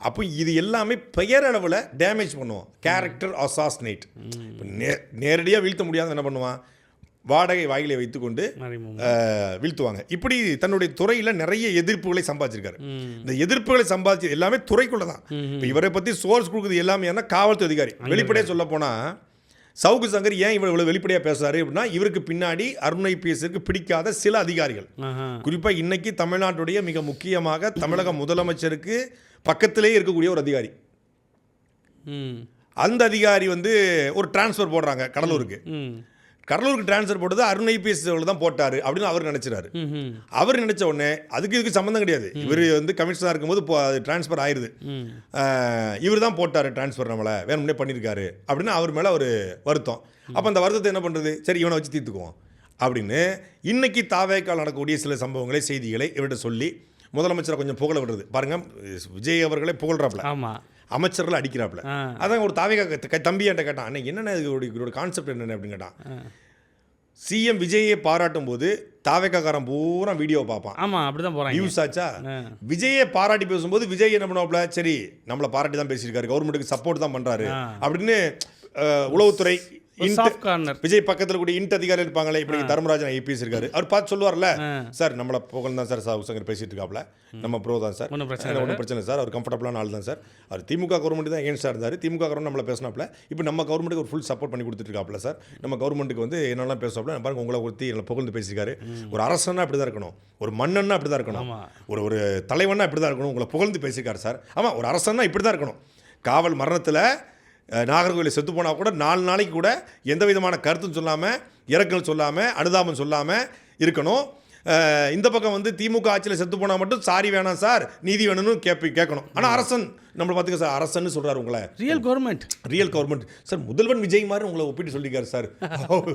அப்போ இது எல்லாமே பெயரளவில் டேமேஜ் பண்ணுவோம், கேரக்டர் அசாசினேட். இப்போ நேரடியாக வீழ்த்த முடியாத என்ன பண்ணுவான், வாடகை வாயிலை வைத்துக்கொண்டு வீழ்த்துவாங்க. இப்படி தன்னுடைய துறையில் நிறைய எதிர்ப்புகளை சம்பாதிச்சிருக்காரு. இந்த எதிர்ப்புகளை சம்பாதிச்சது எல்லாமே துறைக்குள்ள தான். இப்போ இவரை பற்றி சோர்ஸ் கொடுக்குறது எல்லாமே காவல்துறை அதிகாரி. வெளிப்படையாக சொல்ல போனால் சவுக்கு சங்கர் ஏன் இவ்வளவு வெளிப்படையாக பேசுறாரு அப்படின்னா இவருக்கு பின்னாடி அருண் ஐபிஎஸ்க்கு பிடிக்காத சில அதிகாரிகள், குறிப்பாக இன்னைக்கு தமிழ்நாட்டுடைய மிக முக்கியமாக தமிழக முதலமைச்சருக்கு பக்கத்திலே இருக்கக்கூடிய ஒரு அதிகாரி. அந்த அதிகாரி வந்து ஒரு டிரான்ஸ்ஃபர் போடுறாங்க கடலூருக்கு. டிரான்ஸ்ஃபர் போட்டது அருண் ஐபிஎஸ் தான் போட்டாரு அப்படின்னு அவர் நினைச்சாரு. அவர் நினைச்ச உடனே இதுக்கு சம்மந்தம் கிடையாது. இவர் வந்து கமிஷனராக இருக்கும்போது அது டிரான்ஸ்ஃபர் ஆயிடுது. இவர் தான் போட்டாரு டிரான்ஸ்ஃபர், நம்மளை வேணும்னே பண்ணியிருக்காரு அப்படின்னு அவர் மேலே ஒரு வருத்தம். அப்போ அந்த வருத்தத்தை என்ன பண்ணுறது, சரி இவனை வச்சு தீர்த்துக்குவோம் அப்படின்னு இன்னைக்கு தாவேக்கால் நடக்கக்கூடிய சில சம்பவங்களை செய்திகளை இவர்கிட்ட சொல்லி முதலமைச்சரை கொஞ்சம் புகழ விடுறது. பாருங்க, விஜய் அவர்களை புகழ்றாப்ல, அமைச்சர்கள் அடிக்கிறாப்புல. அதான் ஒரு தாவேக்கா தம்பி என்கிட்ட கேட்டான், அண்ணே என்னென்ன இதோட கான்செப்ட் என்னென்ன அப்படின்னு கேட்டான். சிஎம் விஜயை பாராட்டும் போது தாவேக்காரன் பூரா வீடியோ பார்ப்பான். ஆமாம், அப்படிதான் போகிறான். யூஸ் ஆச்சா? விஜயை பாராட்டி பேசும்போது விஜய் என்ன பண்ணுவாப்ல, சரி நம்மளை பாராட்டி தான் பேசியிருக்காரு, கவர்மெண்ட்டுக்கு சப்போர்ட் தான் பண்ணுறாரு அப்படின்னு உளவுத்துறை விஜய் பக்கத்தில் கூடிய இன்ட் அதிகாரி இருப்பாங்களே, இப்படி தர்மராஜன் ஐபிஎஸ் இருக்காரு, அவர் பார்த்து சொல்லுவார்ல, சார் நம்மளை புகழ் தான் சார் சவுக்கு சங்கர் பேசிட்டு இருக்காப்ல, நம்ம ப்ரோ தான் சார், ஒன்றும் பிரச்சனை சார், அவர் கம்ஃபர்டபுளான ஆள் தான் சார், அவர் திமுக கவர்மெண்ட் தான் ஏன் சார் இருந்தார், திமுக கவர்மெண்ட் நம்மளை பேசினாப்ல, இப்போ நம்ம கவர்மெண்ட்டுக்கு ஒரு ஃபுல் சப்போர்ட் பண்ணி கொடுத்துட்டு இருக்காப்ல சார், நம்ம கவர்மெண்ட்டுக்கு வந்து என்னெல்லாம் பேசுவாப்ல, பாருங்க உங்களை ஒருத்தி என்னை புகழ்ந்து பேசியிருக்காரு. ஒரு அரசன்னா அப்படி தான் இருக்கணும், ஒரு மன்னன்னா அப்படி தான் இருக்கணும், ஒரு தலைவனா இப்படி தான் இருக்கணும், உங்களை புகழ்ந்து பேசியிருக்காரு சார். ஆமாம், ஒரு அரசன்னா இப்படி தான் இருக்கணும். காவல் மரணத்தில் நாகர்கோவிலில் செத்து போனால் கூட 4 நாளைக்கு கூட எந்த விதமான கருத்தும் சொல்லாமல், இரங்கல் சொல்லாமல், அனுதாபம் சொல்லாமல் இருக்கணும். இந்த பக்கம் வந்து திமுக ஆட்சியில் செத்து போனால் மட்டும் சாரி வேணாம் சார், நீதி வேணும்னு கேட்கணும். ஆனால் அரசன் நம்மளை பார்த்துக்க சார், அரசன்னு சொல்கிறார் உங்களை, ரியல் கவர்மெண்ட் சார், முதல்வன் விஜய் மாதிரி உங்களை ஒப்பிட்டு சொல்லியிருக்காரு சார்,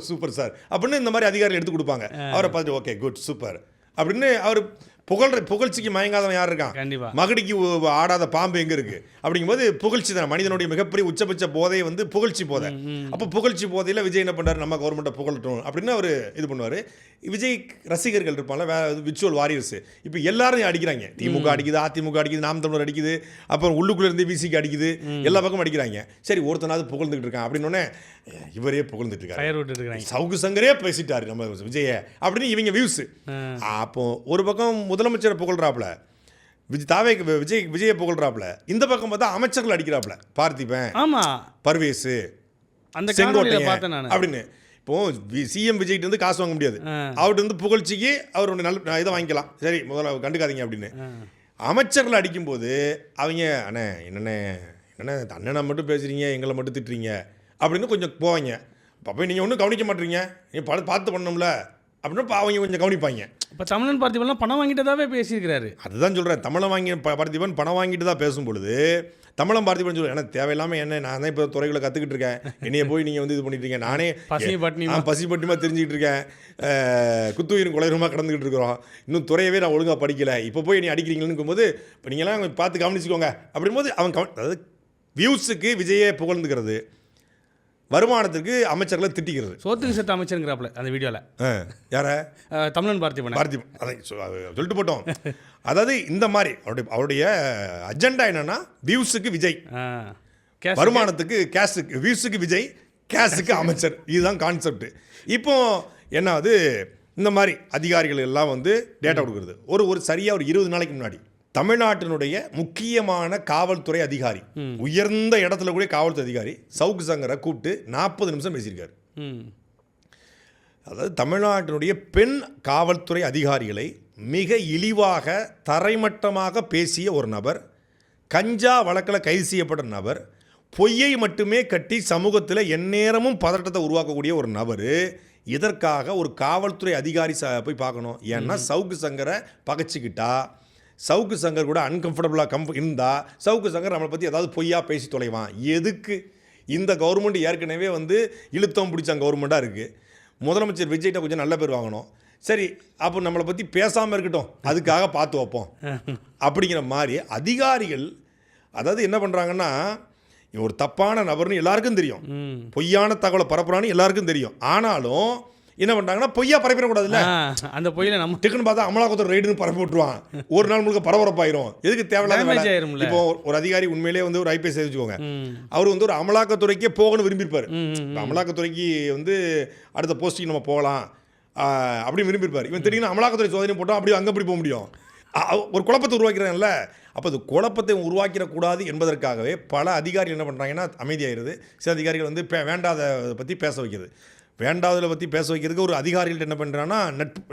சூப்பர் சார் அப்படின்னு இந்த மாதிரி அதிகாரிகள் எடுத்து கொடுப்பாங்க. அவரை பார்த்துட்டு ஓகே குட் சூப்பர் அப்படின்னு அவர் புகழ்ச்சிக்கு மயங்காதவன் யார் இருக்கான்? கண்டிப்பா. மகடிக்கு ஆடாத பாம்பு எங்க இருக்கு? அப்படிங்கும்போது புகழ்ச்சி தான் மனிதனுடைய மிகப்பெரிய உச்சபட்ச போதை வந்து புகழ்ச்சி போதை. அப்போ புகழ்ச்சி போதையில் விஜய் என்ன பண்றாரு? நம்ம கவர்மெண்ட்டை புகழட்டும் அப்படின்னு அவர் இது பண்ணுவார். விஜய் ரசிகர்கள் இருப்பாங்க, விர்ச்சுவல் வாரியர்ஸ். இப்போ எல்லாரும் அடிக்கிறாங்க. திமுக அடிக்குது, அதிமுக அடிக்குது, நாம் தமிழர் அடிக்குது, அப்புறம் உள்ளுக்குள்ள இருந்து விசிக்கு அடிக்குது, எல்லா பக்கமும் அடிக்கிறாங்க. சரி, ஒருத்தனாவது புகழ்ந்துட்டு இருக்கான் அப்படின்னு இவரே புகழ்ந்துட்டு இருக்காரு. சவுக்கு சங்கரே பேசிட்டாரு நம்ம விஜய அப்படின்னு இவங்க வியூஸ். அப்போ ஒரு பக்கம் முதலமைச்சரை புகழ்றாப்புல, விஜயை புகழ்றாப்புல, இந்த பக்கம் பார்த்தா அமைச்சர்கள் அடிக்கிறாப்புல. பார்த்திபன், ஆமா, பர்வேஸ், அந்த செங்கோட்டையன் அப்படின்னு. இப்போ சிஎம் விஜய்கிட்ட இருந்து காசு வாங்க முடியாது, அவர்கிட்ட இருந்து புகழ்ச்சிக்கு அவருடைய நல்ல இதை வாங்கிக்கலாம். சரி, முதல்ல கண்டுக்காதீங்க அப்படின்னு. அமைச்சர்கள் அடிக்கும்போது அவங்க என்னென்ன அண்ணனை மட்டும் பேசுறீங்க, எங்களை மட்டும் திட்டுறீங்க அப்படின்னு கொஞ்சம் போவாங்க. அப்போ நீங்கள் ஒன்றும் கவனிக்க மாட்டீங்க, நீங்கள் பார்த்து பண்ணணும்ல அப்படின்னு அவங்க கொஞ்சம் கவனிப்பாங்க. இப்போ தமிழன் பார்த்திபன்லாம் பணம் வாங்கிட்டதாவே பேசியிருக்கிறாரு. அதுதான் சொல்கிறேன், பார்த்திபன் பணம் வாங்கிட்டு தான் பேசும்பொழுது தமிழன் பார்த்திபன் சொல்லுவேன், எனக்கு தேவையில்லாமல் என்ன, நான் தான் இப்போ துறைகளை கற்றுக்கிட்டு இருக்கேன், என்னைய போய் நீங்கள் வந்து இது பண்ணிட்டு இருக்கீங்க, நானே பசி பட்டினிமா தெரிஞ்சுக்கிட்டு இருக்கேன், குத்துயிரும் குலையுமா கடந்துக்கிட்டு இருக்கிறோம், இன்னும் துறையவே நான் ஒழுங்காக படிக்கலை, இப்போ போய் நீ அடிக்கிறீங்கன்னு போது இப்போ நீங்களாம் பார்த்து கவனிச்சுக்கோங்க அப்படிங்கும்போது அவன் அதாவது வியூஸுக்கு விஜயை புகழ்ந்துக்கிறது, வருமானத்துக்கு அமைச்சர்களை திட்டிக்கிறது. சோத்துக்கு சேர்த்து அமைச்சருங்கிறாப்புல அந்த வீடியோவில். யார? தமிழன் பார்த்திபன். அதை சொல்லிட்டு போட்டோம். அதாவது இந்த மாதிரி அவருடைய அஜெண்டா என்னன்னா, வியூஸுக்கு விஜய், வருமானத்துக்கு கேஷுக்கு, வியூஸுக்கு விஜய், கேஷுக்கு அமைச்சர். இதுதான் கான்செப்ட். இப்போ என்னாவது இந்த மாதிரி அதிகாரிகள் எல்லாம் வந்து டேட்டா கொடுக்குறது. ஒரு சரியாக ஒரு 20 நாளைக்கு முன்னாடி தமிழ்நாட்டினுடைய முக்கியமான காவல்துறை அதிகாரி, உயர்ந்த இடத்துல கூட காவல்துறை அதிகாரி சவுக்கு சங்கரை கூப்பிட்டு 40 நிமிஷம் பேசியிருக்காரு. அதாவது தமிழ்நாட்டினுடைய பெண் காவல்துறை அதிகாரிகளை மிக இழிவாக தரைமட்டமாக பேசிய ஒரு நபர், கஞ்சா வழக்கில் கைது செய்யப்பட்ட நபர், பொய்யை மட்டுமே கட்டி சமூகத்தில் எந்நேரமும் பதட்டத்தை உருவாக்கக்கூடிய ஒரு நபர். இதற்காக ஒரு காவல்துறை அதிகாரி போய் பார்க்கணும். ஏன்னா சவுக்கு சங்கரை பகைச்சிக்கிட்டா, சவுக்கு சங்கர் கூட அன்கம்ஃபர்டபுளாக இருந்தால் சவுக்கு சங்கர் நம்மளை பற்றி ஏதாவது பொய்யா பேசி தொலைவான். எதுக்கு? இந்த கவர்மெண்ட் ஏற்கனவே வந்து இழுத்தம் பிடிச்சாங்க கவர்மெண்ட்டாக இருக்குது. முதலமைச்சர் விஜய்கிட்ட கொஞ்சம் நல்ல பேர் வாங்கணும். சரி, அப்போ நம்மளை பற்றி பேசாமல் இருக்கட்டும், அதுக்காக பார்த்து வைப்போம் அப்படிங்கிற மாதிரி அதிகாரிகள். அதாவது என்ன பண்ணுறாங்கன்னா, ஒரு தப்பான நபர்னு எல்லாருக்கும் தெரியும், பொய்யான தகவலை பரப்புறான்னு எல்லாருக்கும் தெரியும். ஆனாலும் என்ன பண்ணுறாங்கன்னா, பொய்யா பரப்பிடக்கூடாதுல்ல. அந்த பொய்யில நம்ம டக்குன்னு பார்த்தா அமலாக்கத்துறை ரைடுன்னு பரப்பி விட்டுருவான். ஒரு நாள் முழுக்க பரபரப்பாயிரும். எதுக்கு தேவையில்லாத? இப்போ ஒரு அதிகாரி உண்மையிலேயே வந்து ஒரு ஐபிஎஸ் வச்சுக்கோங்க, அவர் வந்து ஒரு அமலாக்கத்துறைக்கே போகணும்னு விரும்பியிருப்பார். அமலாக்கத்துறைக்கு வந்து அடுத்த போஸ்டிங் நம்ம போகலாம் அப்படின்னு விரும்பியிருப்பார். இவன் தெரியும் அமலாக்கத்துறை சோதனை போட்டோம், அப்படி அங்கே அப்படி போக முடியும். ஒரு குழப்பத்தை உருவாக்கிறாங்கல்ல. அப்போ அது குழப்பத்தை உருவாக்கிடக்கூடாது என்பதற்காகவே பல அதிகாரிகள் என்ன பண்ணுறாங்கன்னா அமைதியாயிருது. சில அதிகாரிகள் வந்து வேண்டாத பற்றி பேச வைக்கிறது. வேண்டாவதில் பற்றி பேச வைக்கிறதுக்கு ஒரு அதிகாரிகள்ட்ட என்ன பண்ணுறான்னா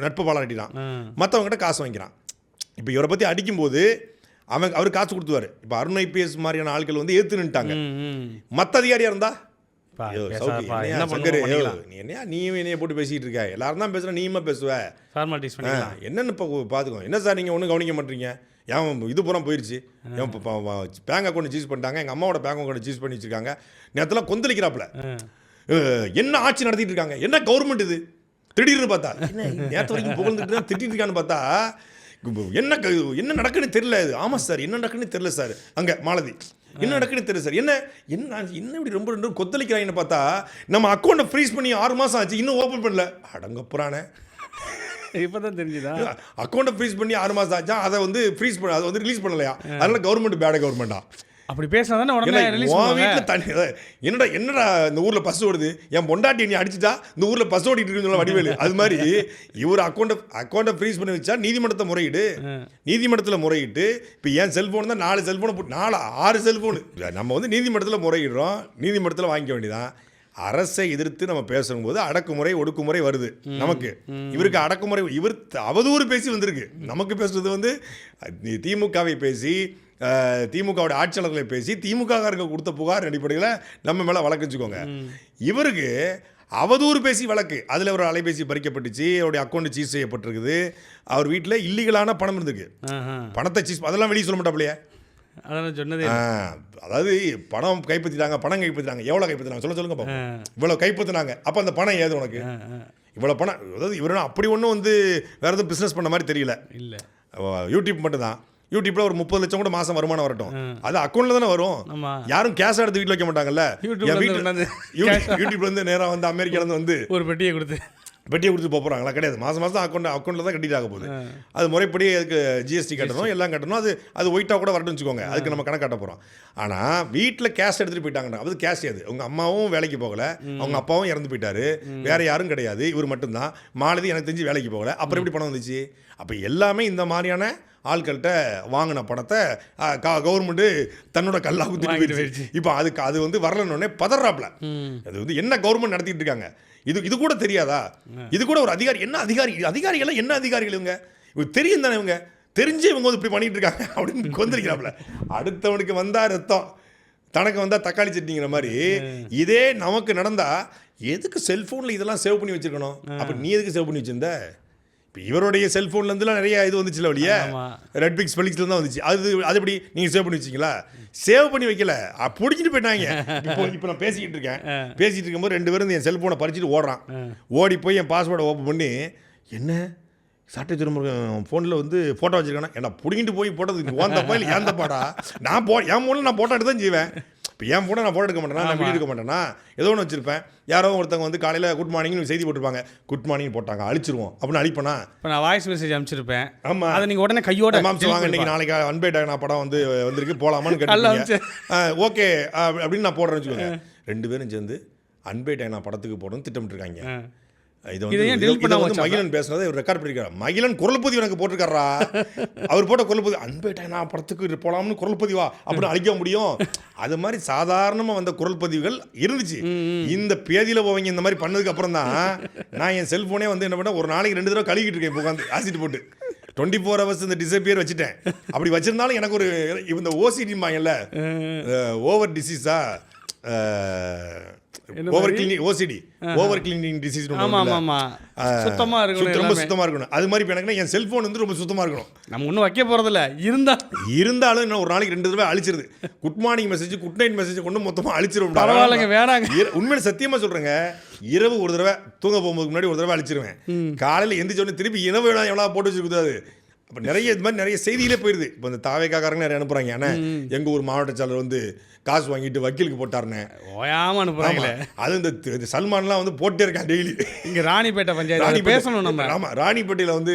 நட்பு பாராட்டிதான் மற்றவங்ககிட்ட காசு வாங்கிக்கிறான். இப்போ இவரை பற்றி அடிக்கும்போது அவர் காசு கொடுத்துவார். இப்போ அருண் ஐபிஎஸ் மாதிரியான ஆட்கள் வந்து ஏற்று நின்ட்டாங்க. மற்ற அதிகாரியாக இருந்தா நீ என்னைய போட்டு பேசிகிட்டு இருக்க, எல்லாரும் தான் பேசுகிறேன், நீயுமா பேசுவ, என்னென்னு இப்போ பார்த்துக்கோ. என்ன சார் நீங்கள் ஒன்றும் கவனிக்க மாட்டீங்க, ஏன் இது பூரா போயிடுச்சு, ஏன் பேங்க் அக்கௌண்ட் சீஸ் பண்ணிட்டாங்க, எங்கள் அம்மாவோட பேங்க் அக்கௌண்ட் சீஸ் பண்ணி வச்சுருக்காங்க, நேரத்தில் கொந்தளிக்கிறாப்புல. என்ன ஆட்சி நடத்திட்டு இருக்காங்க, என்ன கவர்மெண்ட் இது, திடீர்னு பார்த்தா நேற்று வரைக்கும் புகழ்ந்துட்டு தான் திட்டிட்டு இருக்கான்னு பார்த்தா என்ன நடக்குன்னு தெரியல. ஆமாம் சார், என்ன நடக்குன்னு தெரியல சார். அங்கே மாலதி என்ன நடக்குன்னு தெரியல சார், என்ன இப்படி ரொம்ப கொத்தளிக்கிறாங்கன்னு பார்த்தா நம்ம அக்கௌண்ட்டை ஃப்ரீஸ் பண்ணி 6 மாதம் ஆச்சு, இன்னும் ஓப்பன் பண்ணல. அடங்கப்புறானே, இப்போதான் தெரிஞ்சுதா அக்கௌண்ட்டை ஃப்ரீஸ் பண்ணி 6 மாதம் ஆச்சா, அதை வந்து ஃப்ரீஸ் பண்ண, அதை வந்து ரிலீஸ் பண்ணலையா, அதனால கவர்மெண்ட் பேட கவர்மெண்டா அப்படி பேசினா உடனே வீட்டில் தண்ணி. என்னடா இந்த ஊரில் பஸ் ஓடுது, என் பொண்டாட்டி நீ அடிச்சுட்டா இந்த ஊரில் பஸ் ஓடிட்டு இருக்குன்னு வடிவேலு. அது மாதிரி இவர் அக்கௌண்ட்டை ஃப்ரீஸ் பண்ணி வச்சா நீதிமன்றத்தை முறையிட்டு, நீதிமன்றத்தில் முறையிட்டு இப்போ என் செல்ஃபோன் தான் 4 செல்ஃபோனை போட்டு 6 செல்ஃபோனு நம்ம வந்து நீதிமன்றத்தில் முறையிடுறோம், நீதிமன்றத்தில் வாங்கிக்க வேண்டியதான். அரசை எதிர்த்து நம்ம பேசும்போது அடக்குமுறை ஒடுக்குமுறை வருது நமக்கு. இவருக்கு அடக்குமுறை, இவர் அவதூறு பேசி வந்திருக்கு. நமக்கு பேசுறது வந்து திமுகவை பேசி, திமுகவுடைய ஆட்சியாளர்களை பேசி, திமுககாரங்க கொடுத்த புகார் அடிப்படையில் நம்ம மேலே வழக்கு வச்சுக்கோங்க. இவருக்கு அவதூறு பேசி வழக்கு, அதில் ஒரு அலைபேசி பறிக்கப்பட்டுச்சு, அவருடைய அக்கௌண்ட் சீஸ் செய்யப்பட்டிருக்குது, அவர் வீட்டில் இல்லீகலான பணம் இருந்துக்கு, பணத்தை சீஸ், அதெல்லாம் வெளியே சொல்ல மாட்டாப்லையே. அதெல்லாம் சொன்னதே. அதாவது பணம் கைப்பற்றிட்டாங்க, எவ்வளோ கைப்பற்றினாங்க சொல்லுங்க பாப்போம். இவ்வளோ கைப்பற்றினாங்க, அப்போ அந்த பணம் ஏது உனக்கு, இவ்வளோ பணம். அதாவது இவர் அப்படி ஒன்றும் வந்து வேறு எதுவும் பிஸ்னஸ் பண்ண மாதிரி தெரியல. இல்லை, யூடியூப் மட்டும் தான். யூடியூப்ல ஒரு 30 லட்சம் கூட மாசம் வருமானம் வரட்டும், அது அக்கௌண்ட்ல தானே வரும். யாரும் கேஷ் எடுத்து வீட்டில் வைக்க மாட்டாங்கல்ல. யூடியூப்ல இருந்து நேராக வந்து அமெரிக்கால இருந்து வந்து ஒரு பெட்டியை கொடுத்து போகிறாங்களா? கிடையாது. மாதம் அக்கௌண்ட்டில் தான் கட்டிட்டு ஆக போகுது. அது முறைப்படி அதுக்கு ஜிஎஸ்டி கட்டணும், எல்லாம் கட்டணும். அது ஒயிட்டாக கூட வரட்டும்னு வச்சுக்கோங்க, அதுக்கு நம்ம கணக்கு கட்ட போகிறோம். ஆனால் வீட்டில் கேஷ் எடுத்துகிட்டு போயிட்டாங்க. அது கேஷ் அது அவங்க அம்மாவும் வேலைக்கு போகலை, அவங்க அப்பாவும் இறந்து போயிட்டாரு, வேற யாரும் கிடையாது, இவர் மட்டும்தான். மாலதி எனக்கு தெரிஞ்சு வேலைக்கு போகலை. அப்புறம் எப்படி பணம் வந்துச்சு? அப்போ எல்லாமே இந்த மாதிரியான ஆட்கள்கிட்ட வாங்கின பணத்தை கவர்மெண்ட்டு தன்னோட கல்லா குத்திட்டு போயிடுச்சு. இப்போ அது வந்து வரலன்னொடனே பதறாப்ல. அது வந்து என்ன கவர்மெண்ட் நடத்திட்டு இருக்காங்க, இது கூட தெரியாதா? இது கூட ஒரு அதிகாரி, என்ன அதிகாரிகள் என்ன அதிகாரிகள் இவங்க தெரியும் தானே, இவங்க தெரிஞ்சு இவங்க வந்து இப்படி பண்ணிட்டு இருக்காங்க அப்படின்னு கொந்திருக்கிறாப்ல. அடுத்தவனுக்கு வந்தா ரத்தம், தனக்கு வந்தா தக்காளி சட்னிங்கிற மாதிரி இதே நமக்கு நடந்தா எதுக்கு செல்போன்ல இதெல்லாம் சேவ் பண்ணி வச்சிருக்கணும்? அப்ப நீ எதுக்கு சேவ் பண்ணி வச்சிருந்த? இப்போ இவருடைய செல்ஃபோன்லேருந்துலாம் நிறைய இது வந்துச்சுல வழியே, ரெட்பிக்ஸ் பெலிக்ஸ்ல தான் வந்துச்சு. அது எப்படி நீங்கள் சேவ் பண்ணி வச்சிங்களா? சேவ் பண்ணி வைக்கல, பிடிச்சிட்டு போயிட்டாங்க. இப்போ நான் பேசிக்கிட்டு இருக்கும்போது 2 பேரும் என் செல்ஃபோனை பறிச்சுட்டு ஓடுறான். ஓடி போய் என் பாஸ்வேர்டை ஓப்பன் பண்ணி, என்ன சாட்டை திரும்ப ஃபோனில் வந்து ஃபோட்டோ வச்சுருக்கானா, ஏன்னா பிடிங்கிட்டு போய் போட்டது ஓன் தப்பா இல்லை ஏன் தப்பாடா? என் ஃபோனில் நான் ஃபோட்டோ எடுத்து தான் செய்வேன். இப்போ என் ஃபோனை நான் ஃபோட்டோ எடுக்க மாட்டேனா, நான் வீடியோ எடுக்க மாட்டேன்னா, ஏதோ ஒன்று வச்சிருப்பேன். யாரோ ஒருத்தவங்க வந்து காலையில் குட் மார்னிங்னு செய்தி போட்டிருப்பாங்க, குட் மார்னிங் போட்டாங்க, அழிச்சிருவோம் அப்படின்னு அழிப்பேனா? இப்போ நான் வாய்ஸ் மெசேஜ் அனுப்பிச்சிருப்பேன். ஆமாம், அதை நீங்கள் உடனே கையோட வாங்க இன்னைக்கு நாளைக்கு அன்பேட்டாக படம் வந்து வந்திருக்கு போகலாமான்னு கேட்டீங்க. ஓகே அப்படின்னு நான் போடுறேன்னு வச்சுக்கோங்க. 2 பேரும் சேர்ந்து அன்பேட்டாக படத்துக்கு போடணும்னு திட்டமிட்டுருக்காங்க. இது வந்து மகிழன் பேசுனதை இவர் ரெக்கார்ட் பண்ணிருக்காரு. மகிழன் குரல் பதிவு எனக்கு போட்டிருக்காரா, அவர் போட்ட குரல் பதிவு அன்பேட்டா படத்துக்கு போலாம்னு குரல் பதிவா அப்படின்னு அழிக்க முடியும். அது மாதிரி சாதாரணமாக வந்த குரல் பதிவுகள் இருந்துச்சு. இந்த பேதியில் போவங்க இந்த மாதிரி பண்ணதுக்கு அப்புறம் தான் நான் என் செல்ஃபோனே வந்து என்ன பண்ணேன், ஒரு நாளைக்கு 2 தடவை கழுவிக்கிட்டு இருக்கேன் உட்காந்து ஆசிட் போட்டு. 24 hours இந்த டிசப்பியர் வச்சுட்டேன். அப்படி வச்சிருந்தாலும் எனக்கு ஒரு இந்த ஓசிடிம்பாங்கல்ல, ஓவர் டிசீஸா, ஓவர் கிளீனிங் டிசீஸ், சுத்தமா இருக்கணும், ரொம்ப சுத்தமா இருக்கணும். அது மாதிரி எனக்கு என் செல்போன் வந்து ரொம்ப சுத்தமா இருக்கணும். நம்ம ஒன்றும் வைக்க போறதில்ல, இருந்தாலும் என்ன ஒரு நாளைக்கு 2 தடவை அழிச்சிருது. Good morning message, good night message கொண்டு மொத்தமா அழிச்சிரும். பரவாயில்லைங்க, வேணாங்க. உண்மையில சத்தியமா சொல்றேங்க, இரவு ஒரு தடவை தூங்க போகும்போது முன்னாடி ஒரு தடவை அழிச்சிருவேன். காலையில் எந்திரிச்ச உடனே திருப்பி இரவு எவ்வளோ போட்டு வச்சிருக்குது. அப்போ நிறைய இது மாதிரி நிறைய செய்தியிலே போயிடுது. இப்போ இந்த தாவேக்காரங்க நிறைய அனுப்புகிறாங்க. ஆனால் எங்கள் ஊர் மாவட்ட செயலர் வந்து காசு வாங்கிட்டு வக்கீலுக்கு போட்டாருன்னு ஓயாமல் அனுப்புகிறாங்களே. அது இந்த சல்மான்லாம் வந்து போட்டே இருக்கான் டெய்லி. இங்கே ராணிப்பேட்டை பஞ்சாயத்து பேசணும் நம்ம. ஆமாம், ராணிப்பேட்டையில் வந்து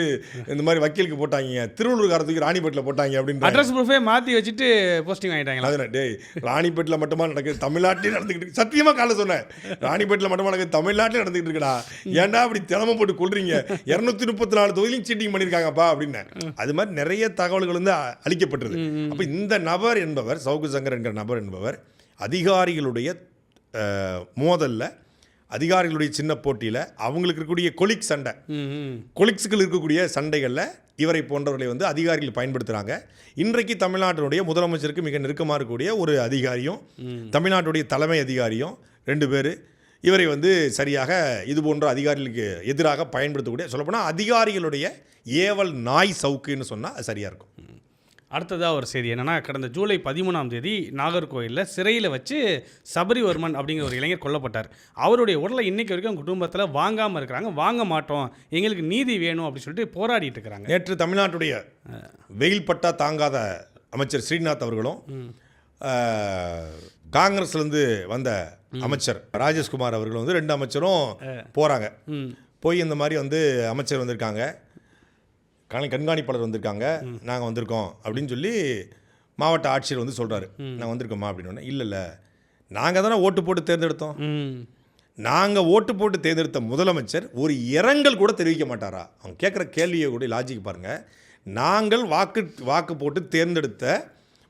இந்த மாதிரி வக்கீலுக்கு போட்டாங்க, திருவள்ளூர்காரத்துக்கு ராணிப்பேட்டில் போட்டாங்க அப்படின்னு அட்ரஸ் ப்ரூஃபே மாற்றி வச்சுட்டு போஸ்டிங் வாங்கிட்டாங்க. அதுனா டேய், ராணிப்பேட்டில் மட்டுமா நடக்குது, தமிழ்நாட்டிலே நடந்துக்கிட்டு, சத்தியமாக காலைல சொன்னேன், ராணிப்பேட்டில் மட்டுமா நடக்குது, தமிழ்நாட்டிலே நடந்துக்கிட்டு இருக்கடா, ஏன்டா அப்படி தினமும் போட்டு கொள்றீங்க, 234 தொகுதியிலும் சீட்டிங் பண்ணியிருக்காங்கப்பா அப்படின்னு. அது மாதிரி நிறைய தகவல்கள் வந்து அளிக்கப்பட்டது. அப்போ இந்த நபர் என்பவர், சவுக்கு சங்கர் என்கிற நபர் என்பவர் அதிகாரிகளுடைய மோதல்ல, அதிகாரிகளுடைய சின்ன போட்டியில் அவங்களுக்கு இருக்கக்கூடிய கொலிக்ஸ்கள் இருக்கக்கூடிய சண்டைகளில் இவரை போன்றவர்களை வந்து அதிகாரிகள் பயன்படுத்துகிறாங்க. இன்றைக்கு தமிழ்நாட்டினுடைய முதலமைச்சருக்கு மிக நெருக்கமாக இருக்கக்கூடிய ஒரு அதிகாரியும் தமிழ்நாட்டுடைய தலைமை அதிகாரியும் 2 பேர் இவரை வந்து சரியாக இது போன்ற அதிகாரிகளுக்கு எதிராக பயன்படுத்தக்கூடிய, சொல்லப்போனால் அதிகாரிகளுடைய ஏவல் நாய் சவுக்குன்னு சொன்னால் அது சரியாக இருக்கும். அடுத்ததாக ஒரு செய்தி என்னென்னா, கடந்த ஜூலை 13ஆம் தேதி நாகர்கோவிலில் சிறையில் வச்சு சபரிவர்மன் அப்படிங்கிற ஒரு இளைஞர் கொல்லப்பட்டார். அவருடைய உடலை இன்றைக்கு வரைக்கும் குடும்பத்தில் வாங்காமல் இருக்கிறாங்க. வாங்க மாட்டோம், எங்களுக்கு நீதி வேணும் அப்படின்னு சொல்லிட்டு போராடிட்டு இருக்கிறாங்க. நேற்று தமிழ்நாட்டுடைய வெயில் பட்டா தாங்காத அமைச்சர் ஸ்ரீநாத் அவர்களும் காங்கிரஸ்லேருந்து வந்த அமைச்சர் ராஜேஷ்குமார் அவர்களும் வந்து 2 அமைச்சரும் போகிறாங்க. போய் இந்த மாதிரி வந்து அமைச்சர் வந்திருக்காங்க, கண்காணிப்பாளர் வந்திருக்காங்க, நாங்கள் வந்திருக்கோம் அப்படின்னு சொல்லி மாவட்ட ஆட்சியர் வந்து சொல்கிறாரு. நாங்கள் வந்திருக்கோமா அப்படின்னு. இல்லை, நாங்கள் தானே ஓட்டு போட்டு தேர்ந்தெடுத்தோம், நாங்கள் ஓட்டு போட்டு தேர்ந்தெடுத்த முதலமைச்சர் ஒரு இரங்கல் கூட தெரிவிக்க மாட்டாரா? அவங்க கேட்குற கேள்வியை கூட லாஜிக் பாருங்கள். நாங்கள் வாக்கு போட்டு தேர்ந்தெடுத்த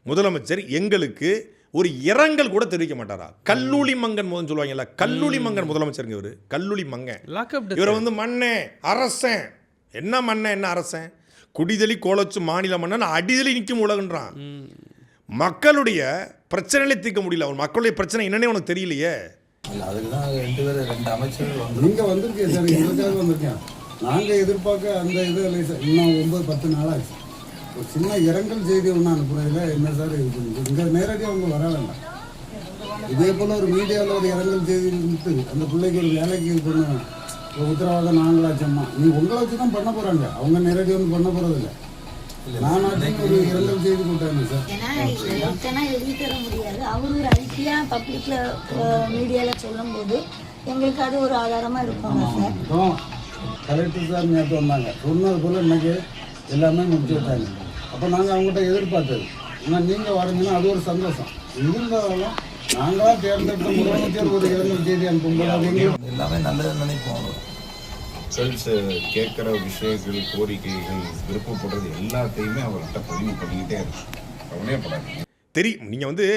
முதலமைச்சர் எங்களுக்கு ஒரு இரங்கல் கூட தெரிவிக்க மாட்டாரா? கல்லூலி மங்கன் முதல் சொல்லுவாங்கல்ல, கல்லூலி மங்கன் முதலமைச்சருங்க இவர். கல்லூலி மங்கன் இவரை வந்து மண்ணே அரசன், என்ன மண்ண என்ன அரசன், குடிதலி கோலச்சு மாநில மன்னன், அடிதலி நிற்கும் உலகன்றான். மக்களுடைய பிரச்சனைகளை தீர்க்க முடியல, அவன் மக்களுடைய பிரச்சனை என்னன்னே உனக்கு தெரியலையே. அதுக்குதான் 2 அமைச்சர்கள் நீங்க வந்திருக்கீங்க சார், எங்களுக்காக வந்திருக்கேன். நாங்கள் எதிர்பார்க்க அந்த இது இல்லை சார். இன்னும் 9-10 நாளாச்சு. ஒரு சின்ன இரங்கல் செய்தி ஒன்று அனுப்புறதுல என்ன சார் இது? இங்கே நேரடியாக அவங்க வர வேண்டாம். இதே போல் ஒரு மீடியாவில் ஒரு இரங்கல் செய்தி கொடுத்து அந்த பிள்ளைக்கு ஒரு வேலைக்கு இது பண்ண உத்தரவாதம் நாங்களாச்சம்மா, நீ உங்களை வச்சு தான் பண்ண போகிறாங்க, அவங்க நேரடியாக வந்து பண்ண போகிறதில்ல. நானாச்சும் ஒரு இரங்கல் செய்தி கூட்டாங்க சார். ஏன்னா இதெல்லாம் எழுதி தர முடியாது. அவர் ஒரு ஐடியா பப்ளிக்ல மீடியால சொல்லும்போது எங்களுக்கு அது ஒரு ஆதாரமா இருக்கும் சார். அப்புறம் கலெக்டர் சார் நேற்று வந்தாங்க, சொன்னது போல் இன்னைக்கு எல்லாமே முடிச்சு விட்டாங்க. அப்போ நாங்கள் அவங்ககிட்ட எதிர்பார்த்தது, ஆனால் நீங்கள் வரீங்கன்னா அது ஒரு சந்தோஷம். இருந்தாலும் நாங்களாக தேர்ந்தெடுத்த முதலமைச்சர் ஒரு இரங்கல் செய்தி அனுப்பும்போது அது எங்களுக்கு எல்லாமே நல்லது நினைப்போம். ரிசல்ட்ஸ் கேட்குற விஷயங்கள், கோரிக்கைகள், விருப்பப்படுறது எல்லாத்தையுமே அவர்கிட்ட பதிவு பண்ணிக்கிட்டே இருக்கு. கவலையப்படாது. தெரியும். நீங்கள் வந்து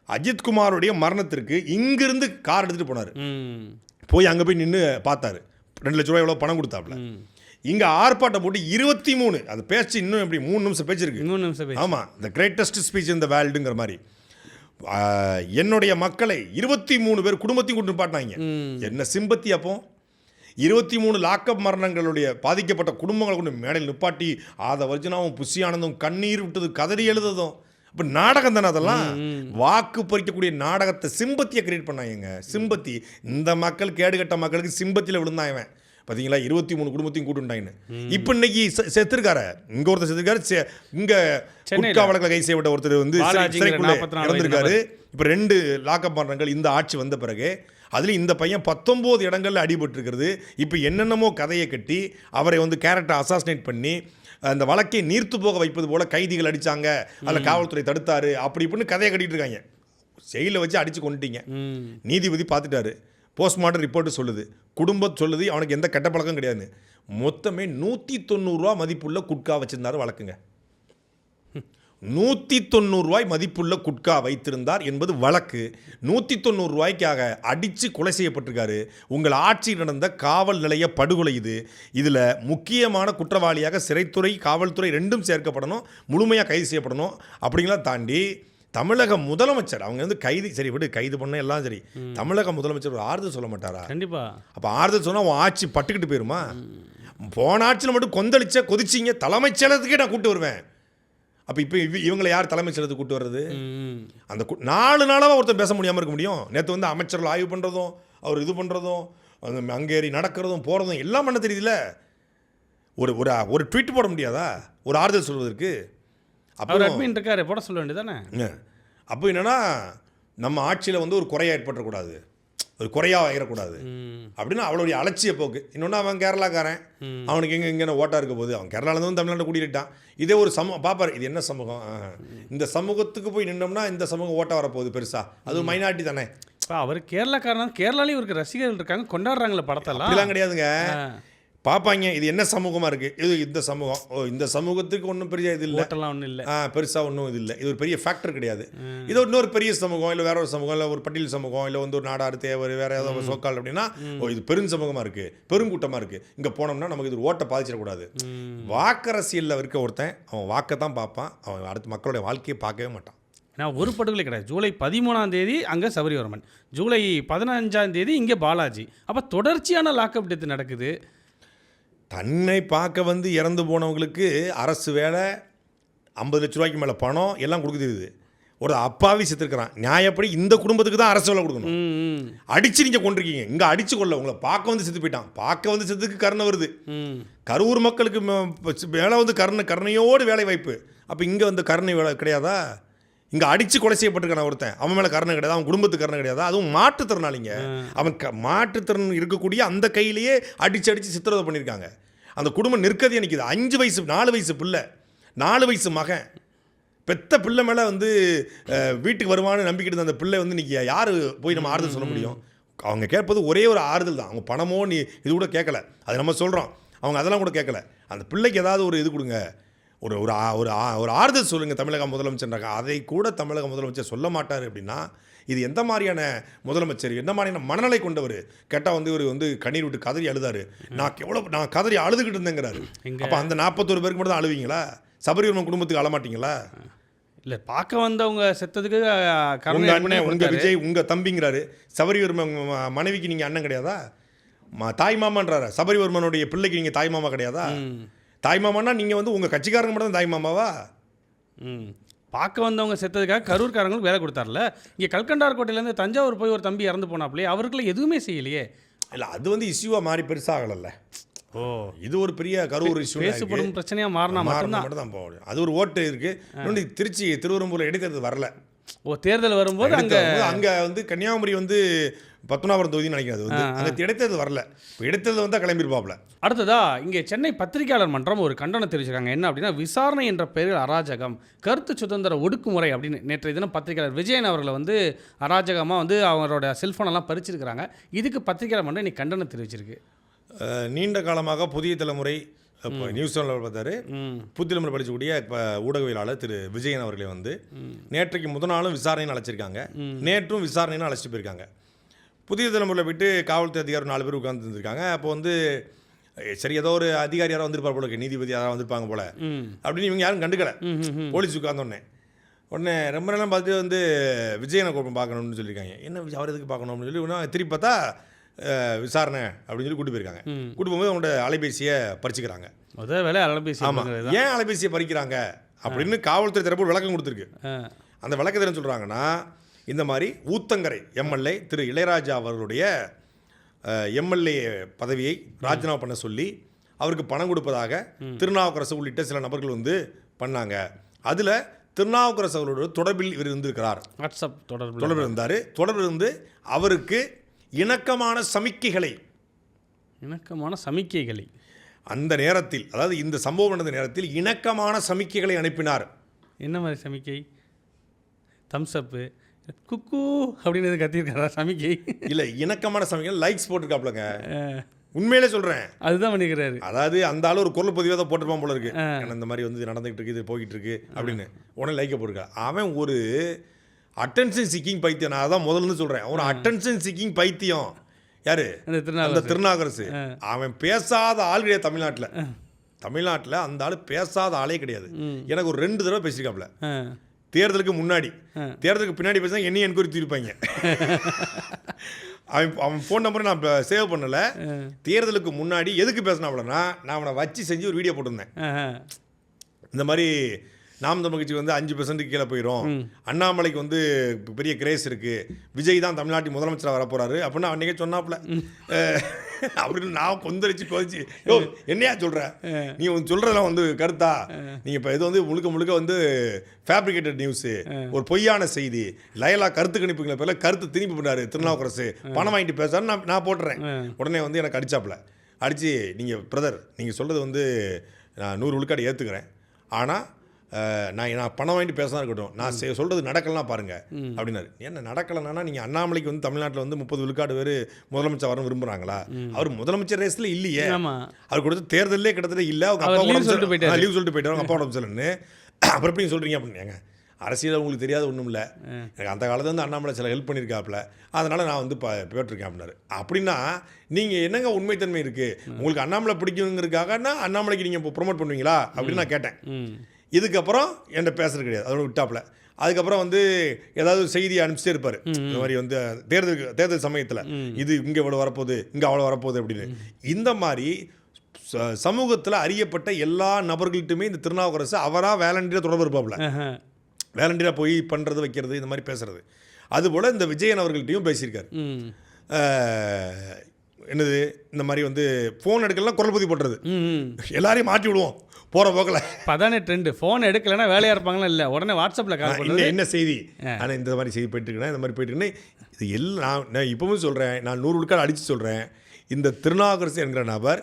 அஜித்குமாரோடைய மரணத்திற்கு இங்கிருந்து கார் எடுத்துகிட்டு போனார். போய் அங்கே போய் நின்று பார்த்தாரு. 2 லட்ச ரூபாய் எவ்வளோ பணம் கொடுத்தாப்புல. இங்கே ஆர்ப்பாட்டம் போட்டு 23 அது பேச்சு இன்னும் எப்படி 3 நிமிஷம் பேச்சிருக்கு. 3 நிமிஷம். ஆமாம், த கிரேட்டஸ்ட் ஸ்பீச் இந்த வேர்ல்டுங்கிற மாதிரி என்னுடைய மக்களை 23 பேர் குடும்பத்தையும் கொண்டு பாட்டினாங்க. என்ன சிம்பத்தி அப்போ 23 லாக்அப் மரணங்களுடைய பாதிக்கப்பட்ட குடும்பங்களை கொண்டு மேடையில் நிப்பாட்டி ஆதவர்ஜனாவும் புஷி ஆனந்தும் கண்ணீர் விட்டது, கதறி எழுதுதும். இப்போ நாடகம் தானே அதெல்லாம். வாக்கு பறிக்கக்கூடிய நாடகத்தை சிம்பத்தியை கிரியேட் பண்ணாங்க. சிம்பத்தி, இந்த மக்கள் கேடுகட்ட மக்களுக்கு சிம்பத்தியில் விழுந்தான் இவன். பார்த்தீங்களா, 23 குடும்பத்தையும் கூட்டுட்டாங்கன்னு. இப்போ இன்னைக்கு செத்துருக்காரு, இங்கே ஒருத்தர் செத்துருக்காரு. இங்கே குட்கா வழக்கில் கை செய்யப்பட்ட ஒருத்தர் வந்து இறந்துருக்காரு. இப்போ 2 லாக்அப் மரணங்கள் இந்த ஆட்சி வந்த பிறகு. அதில் இந்த பையன் 19 இடங்களில் அடிபட்டிருக்கிறது. இப்போ என்னென்னமோ கதையை கட்டி அவரை வந்து கேரக்டரை அசாசினேட் பண்ணி அந்த வழக்கை நீர்த்து போக வைப்பது போல் கைதிகள் அடித்தாங்க, அதில் காவல்துறை தடுத்தாரு, அப்படி இப்படின்னு கதையை கட்டிகிட்டு இருக்காங்க. ஜெயிலில் வச்சு அடித்து கொண்டுட்டீங்க. நீதிபதி பார்த்துட்டாரு. போஸ்ட்மார்ட்டம் ரிப்போர்ட்டு சொல்லுது, குடும்பம் சொல்லுது அவனுக்கு எந்த கெட்ட பழக்கம் கிடையாது. மொத்தமே 190 ரூபா மதிப்புள்ள குட்கா வச்சுருந்தார் வழக்குங்க. 190 ரூபாய் மதிப்புள்ள குட்கா வைத்திருந்தார் என்பது வழக்கு. 190 ரூபாய்க்காக அடித்து கொலை செய்யப்பட்டிருக்காரு. உங்கள் ஆட்சியில் நடந்த காவல் நிலைய படுகொலை இது. இதில் முக்கியமான குற்றவாளியாக சிறைத்துறை, காவல்துறை 2ம் சேர்க்கப்படணும், முழுமையாக கைது செய்யப்படணும். அப்படிங்கலாம் தாண்டி தமிழக முதலமைச்சர் அவங்க வந்து கைது, சரி விடு, கைது பண்ண எல்லாம் சரி, தமிழக முதலமைச்சர் ஒரு ஆறுதல் சொல்ல மாட்டாரா? கண்டிப்பா. அப்போ ஆறுதல் சொன்னால் உன் ஆட்சி பட்டுக்கிட்டு போயிருமா? போன ஆட்சியில் மட்டும் கொதிச்சிங்க, தலைமைச் செயலகத்துக்கே நான் கூப்பிட்டு வருவேன். அப்போ இப்போ இவங்களை யார் தலைமைச் செயலகத்துக்கு கூப்பிட்டு வர்றது? அந்த 4 நாளாக ஒருத்தர் பேச முடியாமல் இருக்க முடியும். நேற்று வந்து அமைச்சர்கள் ஆய்வு பண்ணுறதும், அவர் இது பண்ணுறதும், அந்த அங்கேறி நடக்கிறதும் போகிறதும் எல்லாம் பண்ண தெரியுதுல்ல. ஒரு ட்வீட் போட முடியாதா ஒரு ஆறுதல் சொல்வதற்கு? அவர் அட்மின் இருக்காரு, போட சொல்ல வேண்டியதானே. அப்போ என்னன்னா, நம்ம ஆட்சியில் வந்து ஒரு குறையாக ஏற்பட்டுறக்கூடாது, ஒரு குறையாக ஆகிடக்கூடாது அப்படின்னா அவளுடைய அலட்சிய போக்கு. இன்னொன்று அவன் கேரளாக்காரன், அவனுக்கு எங்கே ஓட்டாக இருக்க போது, அவன் கேரளாவில் வந்து தமிழ்நாட்டில் கூட்டிட்டான். இதே ஒரு சமூகம் பார்ப்பார், இது என்ன சமூகம், இந்த சமூகத்துக்கு போய் நின்னோம்னா இந்த சமூகம் ஓட்ட வரப்போகுது பெருசா, அது மைனாரிட்டி தானே. அவர் கேரளாக்காரன், கேரளாலையும் இவருக்கு ரசிகர்கள் இருக்காங்க, கொண்டாடுறாங்களே படத்தெல்லாம். அப்படிலாம் கிடையாதுங்க. பார்ப்பாங்க, இது என்ன சமூகமாக இருக்குது, இது இந்த சமூகம், இந்த சமூகத்துக்கு ஒன்றும் பெரிய இது இல்லை, ஒன்றும் இல்லை, பெருசாக ஒன்றும் இது இல்லை, இது ஒரு பெரிய ஃபேக்டர் கிடையாது. இது இன்னொரு பெரிய சமூகம், இல்லை வேற ஒரு சமூகம், இல்லை ஒரு பட்டியல் சமூகம், இல்லை வந்து ஒரு நாடார் தேவர் வேறு ஏதாவது சோக்கால் அப்படின்னா, இது பெருஞ்சமூகமாக இருக்குது, பெருங்கூட்டமாக இருக்குது, இங்கே போனோம்னா நமக்கு இது ஒரு ஓட்டை பாதிச்சிடக்கூடாது. வாக்கரசியலில் இருக்க ஒருத்தன் அவன் வாக்கை தான் பார்ப்பான், அவன் அடுத்த மக்களுடைய வாழ்க்கையை பார்க்கவே மாட்டான். நான் ஒரு படுகொலை கிடையாது. ஜூலை 13ஆம் தேதி அங்கே சபரிவர்மன், ஜூலை 15ஆம் தேதி இங்கே பாலாஜி. அப்போ தொடர்ச்சியான லாக்அப் டெத் நடக்குது. தன்னை பார்க்க வந்து இறந்து போனவங்களுக்கு அரசு வேலை, 50 லட்ச ரூபாய்க்கு மேலே பணம் எல்லாம் கொடுக்குது. ஒரு அப்பாவி செத்துருக்கிறான், நியாயப்படி இந்த குடும்பத்துக்கு தான் அரசு வேலை கொடுக்கணும். அடித்து நீங்கள் கொண்டிருக்கீங்க, இங்கே அடித்து கொள்ள, உங்களை பார்க்க வந்து செத்து போயிட்டான், பார்க்க வந்து செத்துக்கு கருணை வருது. கரூர் மக்களுக்கு வேலை வந்து கருணையோடு வேலை வாய்ப்பு. அப்போ இங்கே வந்து கருணை வேலை கிடையாதா? இங்கே அடித்து கொலை செய்யப்பட்டிருக்கான ஒருத்தன், அவன் மேலே கருணை கிடையாது, அவன் குடும்பத்துக்கு கருணை கிடையாது. அதுவும் மாற்றுத்திறனாளிங்க. அவன் மாற்றுத்திறன் இருக்கக்கூடிய அந்த கையிலேயே அடித்து சித்திரவதை பண்ணியிருக்காங்க. அந்த குடும்பம் நிற்கதியாக நிற்கிது. 5 வயசு 4 வயசு பிள்ளை, 4 வயசு மகன், பெத்த பிள்ளை மேலே வந்து வீட்டுக்கு வருவான்னு நம்பிக்கிட்டு அந்த பிள்ளை வந்து இன்றைக்கி யார் போய் நம்ம ஆறுதல் சொல்ல முடியும்? அவங்க கேட்பது ஒரே ஒரு ஆறுதல் தான். அவங்க பணமோ நீ இது கூட கேட்கல, அது நம்ம சொல்கிறோம், அவங்க அதெல்லாம் கூட கேட்கல. அந்த பிள்ளைக்கு ஏதாவது ஒரு இது கொடுங்க, ஒரு ஒரு ஒரு ஆறுதல் சொல்லுங்கள் தமிழக முதலமைச்சர்ன்றாங்க. அதை கூட தமிழக முதலமைச்சர் சொல்ல மாட்டார். அப்படின்னா இது எந்த மாதிரியான முதலமைச்சர், எந்த மாதிரியான மனநிலை கொண்டவர்? கேட்டால் வந்து இவர் வந்து கண்ணீர் விட்டு கதறி அழுதாரு. நான் கதறி அழுதுகிட்டு இருந்தேங்கிறாரு. அப்போ அந்த 41 பேருக்கு மட்டும் தான் அழுவீங்களா? சபரிவர்மன் குடும்பத்துக்கு அழமாட்டீங்களா? இல்லை, பார்க்க வந்தவங்க செத்ததுக்கு உங்கள் விஜய் உங்கள் தம்பிங்கிறாரு. சபரிவர்மன் மனைவிக்கு நீங்கள் அண்ணன் கிடையாதா? தாய் மாமான்றாரு. சபரிவர்மனுடைய பிள்ளைக்கு நீங்கள் தாய் மாமா கிடையாதா? தாய் மாமான்னா நீங்கள் வந்து உங்கள் கட்சிக்காரங்க மட்டும் தான் தாய் மாமாவா? பார்க்க வந்தவங்க செத்ததுக்காக கரூர்காரங்களுக்கு வேலை கொடுத்தார்ல. இங்கே கல்கண்டார்கோட்டையிலேருந்து தஞ்சாவூர் போய் ஒரு தம்பி இறந்து போனாப்லையே, அவருக்குள்ள எதுவுமே செய்யலையே. இல்லை, அது வந்து இஷ்யூவாக மாறி பெருசாகலை. ஓ, இது ஒரு பெரிய கரூர் இஷ்யூ பேசப்படும் பிரச்சனையா மாறினா மட்டும்தான். மட்டும் தான் போக அது ஒரு ஓட்டு இருக்கு. இன்னொன்று திருச்சி திருவெரும்பூர்ல இடைத்தேர்தல் வரல. ஓ, தேர்தல் வரும்போது அங்க வந்து கன்னியாகுமரி வந்து பத்மநாபுரம் தொகுதின்னு நினைக்கிறது வந்து அங்கே இடைத்தேர்தல் வரல. இப்போ இடைத்தேர்தல் வந்தால் கிளம்பிருப்பாப்ல. அடுத்ததா இங்கே சென்னை பத்திரிகையாளர் மன்றம் ஒரு கண்டனம் தெரிவிச்சிருக்காங்க. என்ன அப்படின்னா, விசாரணை என்ற பெயரில் அராஜகம், கருத்து சுதந்திர ஒடுக்குமுறை அப்படின்னு நேற்றைய தினம் பத்திரிகையாளர் விஜயன் அவர்களை வந்து அராஜகமாக வந்து அவரோட செல்ஃபோனெல்லாம் பறிச்சிருக்கிறாங்க. இதுக்கு பத்திரிகையாளர் மன்றம் இன்னைக்கு கண்டனம் தெரிவிச்சிருக்கு. நீண்ட காலமாக புதிய தலைமுறை இப்போ நியூஸ் சேனலில் பார்த்தாரு, புதிய தலைமுறை படிக்கக்கூடிய இப்போ ஊடகவியலாளர் திரு விஜயன் அவர்களை வந்து நேற்றைக்கு முதல் நாளும் விசாரணைன்னு அழைச்சிருக்காங்க, நேற்றும் விசாரணைன்னு அழைச்சிட்டு போயிருக்காங்க. புதிய தலைமுறையில் போயிட்டு காவல்துறை அதிகாரி 4 பேர் உட்கார்ந்து இருந்திருக்காங்க. அப்போ வந்து சரி ஏதோ ஒரு அதிகாரி யாராவது வந்திருப்பார் போல, நீதிபதி யாராவது வந்திருப்பாங்க போல அப்படின்னு இவங்க யாரும் கண்டுக்கல. போலீஸ் உடனே ரொம்ப நேரம் பார்த்துட்டு வந்து விஜயனை கோப்பம் பார்க்கணும்னு சொல்லியிருக்காங்க. என்ன அவர் எதுக்கு பார்க்கணும் அப்படின்னு சொல்லி திருப்பி பார்த்தா விசாரணை அப்படின்னு சொல்லி கூட்டு போயிருக்காங்க. கூட்டு போகும்போது அவங்களோட அலைபேசியை பறிச்சுக்கிறாங்க. முதல் வேலை அலைபேசி. ஆமாம், ஏன் அலைபேசியை பறிக்கிறாங்க அப்படின்னு காவல்துறை தரப்பு விளக்கம் கொடுத்துருக்கு. அந்த விளக்கத்தை என்ன சொல்கிறாங்கன்னா, இந்த மாதிரி ஊத்தங்கரை எம்எல்ஏ திரு இளையராஜா அவர்களுடைய எம்எல்ஏ பதவியை ராஜினாமா பண்ண சொல்லி அவருக்கு பணம் கொடுப்பதாக திருநாவுக்கரசு உள்ளிட்ட சில நபர்கள் வந்து பண்ணாங்க. அதில் திருநாவுக்கரசு அவர்களோட தொடர்பில் இவர் இருந்திருக்கிறார். வாட்ஸ்அப் தொடர்பு இருந்தார். தொடர்பு இருந்து அவருக்கு இணக்கமான சமிக்கைகளை அந்த நேரத்தில், அதாவது இந்த சம்பவம் நடந்த நேரத்தில் இணக்கமான சமிக்கைகளை அனுப்பினார். என்ன மாதிரி சமிக்கை? தம்ஸ்அப்பு, குக்கு அப்படின்னு கத்திருக்காரா? சமிக்கை இல்லை, இணக்கமான சமிக்கை லைக்ஸ் போட்டிருக்காப்லங்க. உண்மையிலே சொல்கிறேன், அதுதான் பண்ணிக்கிறாரு. அதாவது அந்த ஆள் ஒரு குரல் பதிவாக தான் போட்டிருப்பான் போல இருக்கு. ஏன்னா இந்த மாதிரி வந்து நடந்துகிட்டு இருக்கு, இது போய்கிட்டு இருக்கு அப்படின்னு உடனே லைக்கை போட்டிருக்கா. அவன் ஒரு அட்டென்ஷன் சீக்கிங் பைத்தியம். நான் அதான் முதல்ல சொல்கிறேன், ஒரு அட்டென்ஷன் சீக்கிங் பைத்தியம். யாரு? அந்த திருநாவுக்கரசு. அவன் பேசாத ஆள் கிடையாது தமிழ்நாட்டில். அந்த ஆள் பேசாத ஆளே கிடையாது. எனக்கு ஒரு 2 தடவை பேசியிருக்காப்ல. தேர்தலுக்கு முன்னாடி, தேர்தலுக்கு பின்னாடி பேசினா என்னையும் என்கொயரி தீர்ப்பாங்க. அவன் ஃபோன் நம்பரை நான் சேவ் பண்ணலை. தேர்தலுக்கு முன்னாடி எதுக்கு பேசினாப்லன்னா, நான் அவனை வச்சு செஞ்சு ஒரு வீடியோ போட்டிருந்தேன். இந்த மாதிரி நாம் தமிழ் கட்சி வந்து 5% கீழே போயிடும், அண்ணாமலைக்கு வந்து பெரிய கிரேஸ் இருக்குது, விஜய் தான் தமிழ்நாட்டின் முதலமைச்சராக வரப்போகிறாரு அப்படின்னு அன்றைக்கே சொன்னாப்புல. அப்படின்னு நான் கொந்தளிச்சு யோ என்னையா சொல்கிற, நீ சொல்கிறதெல்லாம் வந்து கருத்தா, நீங்கள் இப்போ இது வந்து முழுக்க வந்து ஃபேப்ரிகேட்டட் நியூஸு, ஒரு பொய்யான செய்தி, லயலா கருத்து கணிப்புங்களை பேர்ல கருத்து திருப்பி பண்ணாரு திருநாவுக்கரசு, பணம் வாங்கிட்டு பேசுறாரு. நான் போட்டுறேன். உடனே வந்து எனக்கு அடிச்சாப்புல. அடித்து, நீங்கள் பிரதர் நீங்கள் சொல்கிறது வந்து நான் 100 விழுக்காடு ஏற்றுக்கிறேன், ஆனால் நான் பணம் வாங்கிட்டு பேச தான் இருக்கட்டும், நான் சொல்கிறது நடக்கலாம் பாருங்கள் அப்படின்னாரு. என்ன நடக்கலைன்னா, நீங்கள் அண்ணாமலைக்கு வந்து தமிழ்நாட்டில் வந்து 30 விழுக்காடு பேர் முதலமைச்சர் வர விரும்புகிறாங்களா? அவர் முதலமைச்சர் ரேஸில் இல்லையே, அவர் கொடுத்து தேர்தலே கிட்டத்தட்ட இல்லை. அவங்க அப்பா லீவ் சொல்லிட்டு போயிட்டார், அவங்க அப்பா உடம்பு சரியில்லைன்னு. அப்புறம் எப்படி சொல்கிறீங்க அப்படின்னு. அரசியல் உங்களுக்கு தெரியாத ஒன்றும் இல்லை, எனக்கு அந்த காலத்தில் வந்து அண்ணாமலை சில ஹெல்ப் பண்ணியிருக்காப்புல, அதனால் நான் வந்து போட்டிருக்கேன் அப்படின்னாரு. அப்படின்னா நீங்கள் என்னங்க உண்மைத்தன்மை இருக்குது? உங்களுக்கு அண்ணாமலை பிடிக்குங்கிறதுக்காகனா அண்ணாமலைக்கு நீங்கள் இப்போ ப்ரொமோட் பண்ணுவீங்களா அப்படின்னு நான் கேட்டேன். இதுக்கப்புறம் என்கிட்ட பேசுறது கிடையாது, அதோட விட்டாப்புல. அதுக்கப்புறம் வந்து ஏதாவது செய்தி அனுப்பிச்சிட்டே இருப்பார். இந்த மாதிரி வந்து தேர்தல் சமயத்தில் இது இங்கே இவ்வளோ வரப்போகுது, இங்கே அவ்வளோ வரப்போகுது அப்படின்னு. இந்த மாதிரி சமூகத்தில் அறியப்பட்ட எல்லா நபர்கள்ட்டுமே இந்த திருநாவுக்கரசு அவராக வேலண்டியாக தொடர்பு இருப்பாப்புல. வேலண்டியாக போய் பண்ணுறது வைக்கிறது, இந்த மாதிரி பேசுறது. அதுபோல் இந்த விஜயன் அவர்கள்ட்டையும் பேசியிருக்காரு. என்னது, இந்த மாதிரி வந்து ஃபோன் எடுக்கலாம், குரல் பதிவு பண்ணுறது, எல்லாரையும் மாட்டி விடுவோம் போகிற போக்கில். அதானே ட்ரெண்டு. ஃபோன் எடுக்கலைன்னா வேலையாக இருப்பாங்களா? இல்லை, உடனே வாட்ஸ்அப்பில் கால் பண்ணி என்ன செய்தி, ஆனால் இந்த மாதிரி செய்தி போயிட்டுருக்கேன், இந்த மாதிரி போயிட்டுருக்கேன். இது எல்லாம் நான் இப்போவும் சொல்கிறேன், நான் 100 விழுக்காடு அடித்து சொல்கிறேன். இந்த திருநாவுக்கரசு என்கிற நபர்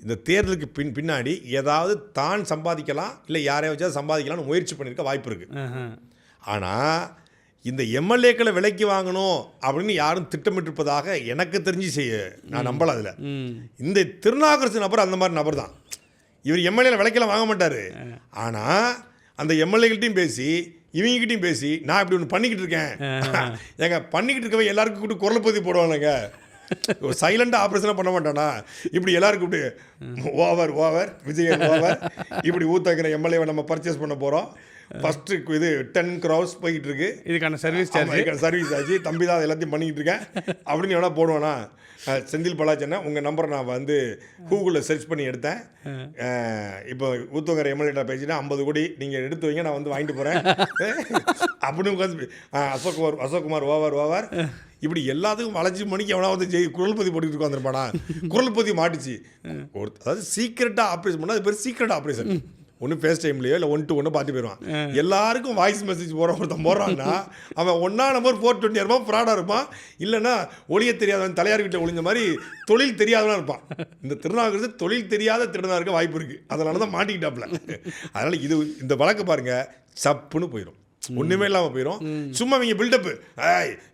இந்த தேர்தலுக்கு பின்னாடி ஏதாவது தான் சம்பாதிக்கலாம், இல்லை யாரையா வச்சா சம்பாதிக்கலாம்னு முயற்சி பண்ணியிருக்க வாய்ப்பு இருக்குது. ஆனால் இந்த எம்எல்ஏக்களை விலைக்கு வாங்கணும் அப்படின்னு யாரும் திட்டமிட்டிருப்பதாக எனக்கு தெரிஞ்சு நான் நம்பலை. அதில் இந்த திருநாவுக்கரசு நபர் அந்த மாதிரி நபர் தான். இவர் எம்எல்ஏ விலைக்கெல்லாம் வாங்க மாட்டார். ஆனால் அந்த எம்எல்ஏகிட்டையும் பேசி இவங்ககிட்டையும் பேசி நான் இப்படி ஒன்று பண்ணிக்கிட்டு இருக்கேன், ஏங்க பண்ணிக்கிட்டு இருக்கவே எல்லாருக்கும் கூப்பிட்டு குரல் பதிவு போடுவானுங்க. சைலண்டாக ஆப்ரேஷனாக பண்ண மாட்டானா? இப்படி எல்லாருக்கும் கூப்பிட்டு ஓவர் விஜயன் ஓவர், இப்படி ஊத்தங்கிற எம்எல்ஏவை நம்ம பர்ச்சேஸ் பண்ண போகிறோம், ஃபஸ்ட்டு இது 10 crores போய்கிட்டு இருக்கு, இதுக்கான சர்வீஸ் சார்ஜ் சர்வீஸ் ஆச்சு, தம்பி தான் எல்லாத்தையும் பண்ணிக்கிட்டு இருக்கேன் அப்படின்னு எவ்வளோ போடுவேனா. செந்தில் பாலாஜின்னா உங்கள் நம்பரை நான் வந்து கூகுளில் சர்ச் பண்ணி எடுத்தேன். இப்போ ஊத்தங்கரை எம்எல்ஏட்டா பேசினா 50 கோடி நீங்கள் எடுத்து வைங்க, நான் வந்து வாங்கிட்டு போகிறேன் அப்படின்னு உட்காந்து அசோக்குமார் ஓவர் இப்படி எல்லாத்துக்கும் வளைச்சி மணிக்கு எவ்வளோ வந்து குரல் பதிவு போட்டுக்கிட்டு உட்காந்துருப்பானா. குரல் பதிவு மாட்டிச்சு. அதாவது சீக்கிரட்டாக ஆப்ரேஷன் பண்ணால் அது பேர் சீக்கிரட் ஆப்ரேஷன். ஒன்று ஃபேஸ் டைம்லையோ இல்லை 1-to-1 பார்த்து போயிடுவான். எல்லாருக்கும் வாய்ஸ் மெசேஜ் ஒருத்தன் போடுறான்னா அவன் 1 நம்பர் 420 இருப்பான், ஃப்ராடாக இருப்பான். இல்லைன்னா ஒளிய தெரியாதவன் தலையார் வீட்டில் ஒளிஞ்ச மாதிரி தொழில் தெரியாதவனாக இருப்பான். இந்த திருநாவுக்கு தொழில் தெரியாத திருநாக இருக்க வாய்ப்பு இருக்குது. அதனால தான் மாட்டிக்கிட்டாப்புல. அதனால் இந்த வழக்கு பாருங்கள், சப்புன்னு போயிடும், ஒன்றுமே இல்லாமல் போயிடும். சும்மா இவங்க பில்டப்பு,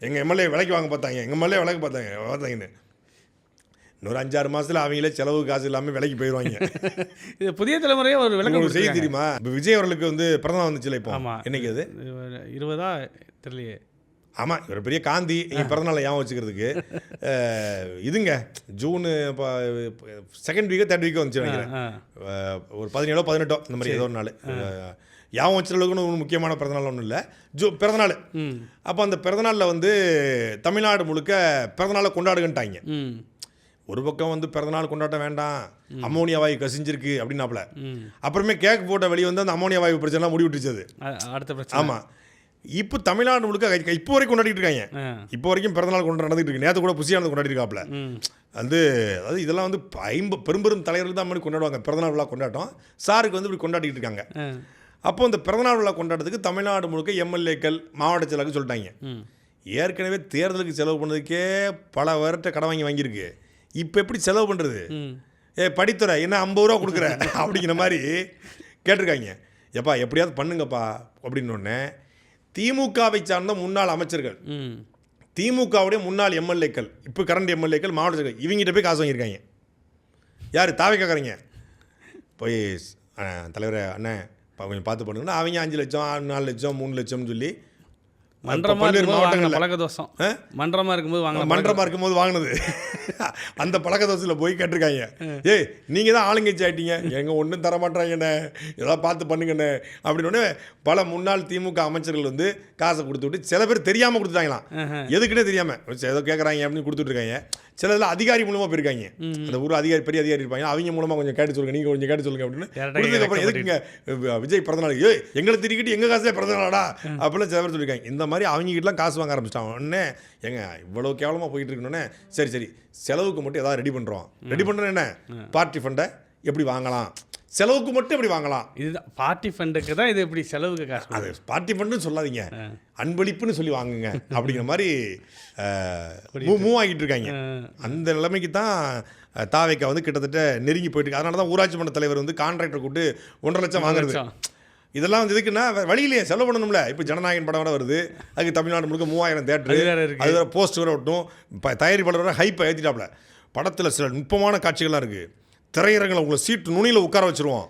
எங்கள் எம்எல்ஏ விலைக்கு வாங்க பார்த்தாங்க, எங்கள் எம்எல்ஏ விலைக்கு பார்த்தாங்கன்னு இன்னொரு 5-6 மாதத்தில் அவங்களே செலவு காசு இல்லாமல் விலைக்கு போயிடுவாங்க. இது புதிய தலைமுறையே ஒரு விளக்கம் செய்ய தெரியுமா? இப்போ விஜய் அவர்களுக்கு வந்து பிறந்தநாள் வந்துச்சுல, இப்போ என்னைக்கு அது 20 தெரியலையே. ஆமாம், ஒரு பெரிய காந்தி நீங்கள் பிறந்தநாளை ஞாபகம் வச்சுக்கிறதுக்கு இதுங்க ஜூன் 2nd வீக்கோ 3rd வீக்கோ வந்துச்சு நினைக்கிறேன். ஒரு 17 18 இந்த மாதிரி ஏதோ ஒரு நாள் ஞாபகம் வச்சுருக்குன்னு ஒரு முக்கியமான பிறந்தநாள் ஒன்றும் இல்லை, பிறந்தநாள். அப்போ அந்த பிறந்தநாளில் வந்து தமிழ்நாடு முழுக்க பிறந்தநாளை கொண்டாடுகன்ட்டாங்க. ஒரு பக்கம் வந்து பிறந்தநாள் கொண்டாட்டம் வேண்டாம், அமோனியா வாயு கசிஞ்சிருக்கு அப்படின்னாப்புல. அப்புறமே கேக் போட்ட வெளியே வந்து அந்த அமோனியா வாயு பிரச்சனைலாம் முடிவிட்டுச்சது, அடுத்த பிரச்சனை. ஆமாம், இப்போ தமிழ்நாடு முழுக்க இப்போ வரைக்கும் கொண்டாடிட்டு இருக்காங்க. இப்போ வரைக்கும் பிறந்தநாள் கொண்டாட நடந்துட்டு இருக்கு. நேற்று கூட புசியானது கொண்டாடி இருக்காப்புல. வந்து அதாவது இதெல்லாம் வந்து பெரும் தலைவர்கள் தான் மாதிரி கொண்டாடுவாங்க பிறந்தநாள் விழா கொண்டாட்டம். சாருக்கு வந்து இப்படி கொண்டாடிட்டு இருக்காங்க. அப்போ இந்த பிறந்தநாள் விழா கொண்டாடுறதுக்கு தமிழ்நாடு முழுக்க எம்எல்ஏக்கள் மாவட்ட செயலாளர்கள் சொல்லிட்டாங்க. ஏற்கனவே தேர்தலுக்கு செலவு பண்ணதுக்கே பல வருட்ட கடன் வாங்கியிருக்கு. இப்போ எப்படி செலவு பண்ணுறது? படித்துறை என்ன 50 ரூபா கொடுக்குற அப்படிங்கிற மாதிரி கேட்டிருக்காங்க. எப்பா எப்படியாவது பண்ணுங்கப்பா அப்படின்னோடனே திமுகவை சார்ந்த முன்னாள் அமைச்சர்கள், திமுகவுடைய முன்னாள் எம்எல்ஏக்கள், இப்போ கரண்ட் எம்எல்ஏக்கள், மாவட்ட செயலர்கள், இவங்ககிட்ட போய் காசு வாங்கியிருக்காங்க. யார்? தாவேக்காரங்க போய் தலைவரை அண்ணன் கொஞ்சம் பார்த்து பண்ணுங்கன்னா அவங்க 5 லட்சம் 4 லட்சம் 3 லட்சம்னு சொல்லி பழக்க தோசம் மன்றமாக இருக்கும்போது வாங்கினது அந்த பழக்க தோசையில் போய் கேட்டிருக்காங்க. நீங்கள் தான் ஆளுங்கட்சி ஆகிட்டீங்க, எங்கே ஒன்றும் தரமாட்டாங்கண்ணே, ஏதாவது பார்த்து பண்ணுங்கண்ணே அப்படின்னு பல முன்னாள் திமுக அமைச்சர்கள் வந்து காசை கொடுத்து விட்டு, சில பேர் தெரியாமல் கொடுத்துட்டாங்களாம், எதுக்குன்னே தெரியாமல் ஏதோ கேட்குறாங்க அப்படின்னு கொடுத்துட்ருக்காங்க. சில இதில் அதிகாரி மூலமாக போயிருக்காங்க, அந்த ஊர் அதிகாரி பெரிய அதிகாரி இருப்பாங்க, அவங்க மூலமாக கொஞ்சம் கேட்டு சொல்லுங்கள், நீங்கள் கொஞ்சம் கேட்டு சொல்லுங்கள் அப்படின்னு. அப்புறம் எதுக்குங்க விஜய் பிறந்தநாள், எங்களை திருக்கிட்டு எங்கள் காசுலேயே பிறந்தநாளா அப்படிலாம் சில பேர் சொல்லியிருக்காங்க. இந்த மாதிரி அவங்ககிட்டலாம் காசு வாங்க ஆரம்பிச்சிட்டாங்க. உடனே எங்க இவ்வளோ கேவலமாக போயிட்டு இருக்கணுன்னே, சரி செலவுக்கு மட்டும் ஏதாவது ரெடி பண்ணுறோம் என்ன பார்ட்டி ஃபண்டை எப்படி வாங்கலாம், செலவுக்கு மட்டும் எப்படி வாங்கலாம், இதுதான் பார்ட்டி ஃபண்டுக்கு தான். இது எப்படி செலவுக்கு காசு? அது பார்ட்டி ஃபண்டுன்னு சொல்லாதீங்க, அன்பளிப்புன்னு சொல்லி வாங்குங்க அப்படிங்கிற மாதிரி மூவ் ஆகிட்டு இருக்காங்க. அந்த நிலைமைக்கு தான் தாவேக்கா வந்து கிட்டத்தட்ட நெருங்கி போயிட்டு இருக்கு. அதனால தான் ஊராட்சி மன்ற தலைவர் வந்து கான்ட்ராக்டர் கூப்பிட்டு 1.5 லட்சம் வாங்குறது. இதெல்லாம் வந்து எதுக்குன்னா வழியிலேயே செலவு பண்ணணும்ல. இப்போ ஜனநாயகன் படம் வர வருது, அதுக்கு தமிழ்நாடு முழுக்க 3000 தேட்டரு, அது வேறு போஸ்ட் வேறு ஒட்டும், தயாரிப்பாளர் வேறு ஹைப்பை ஏற்றிட்டாப்புல. படத்தில் சில நுட்பமான காட்சிகள்லாம் இருக்குது. திரையரங்கில் உங்களை சீட்டு நுனியில் உட்கார வச்சுருவோம்,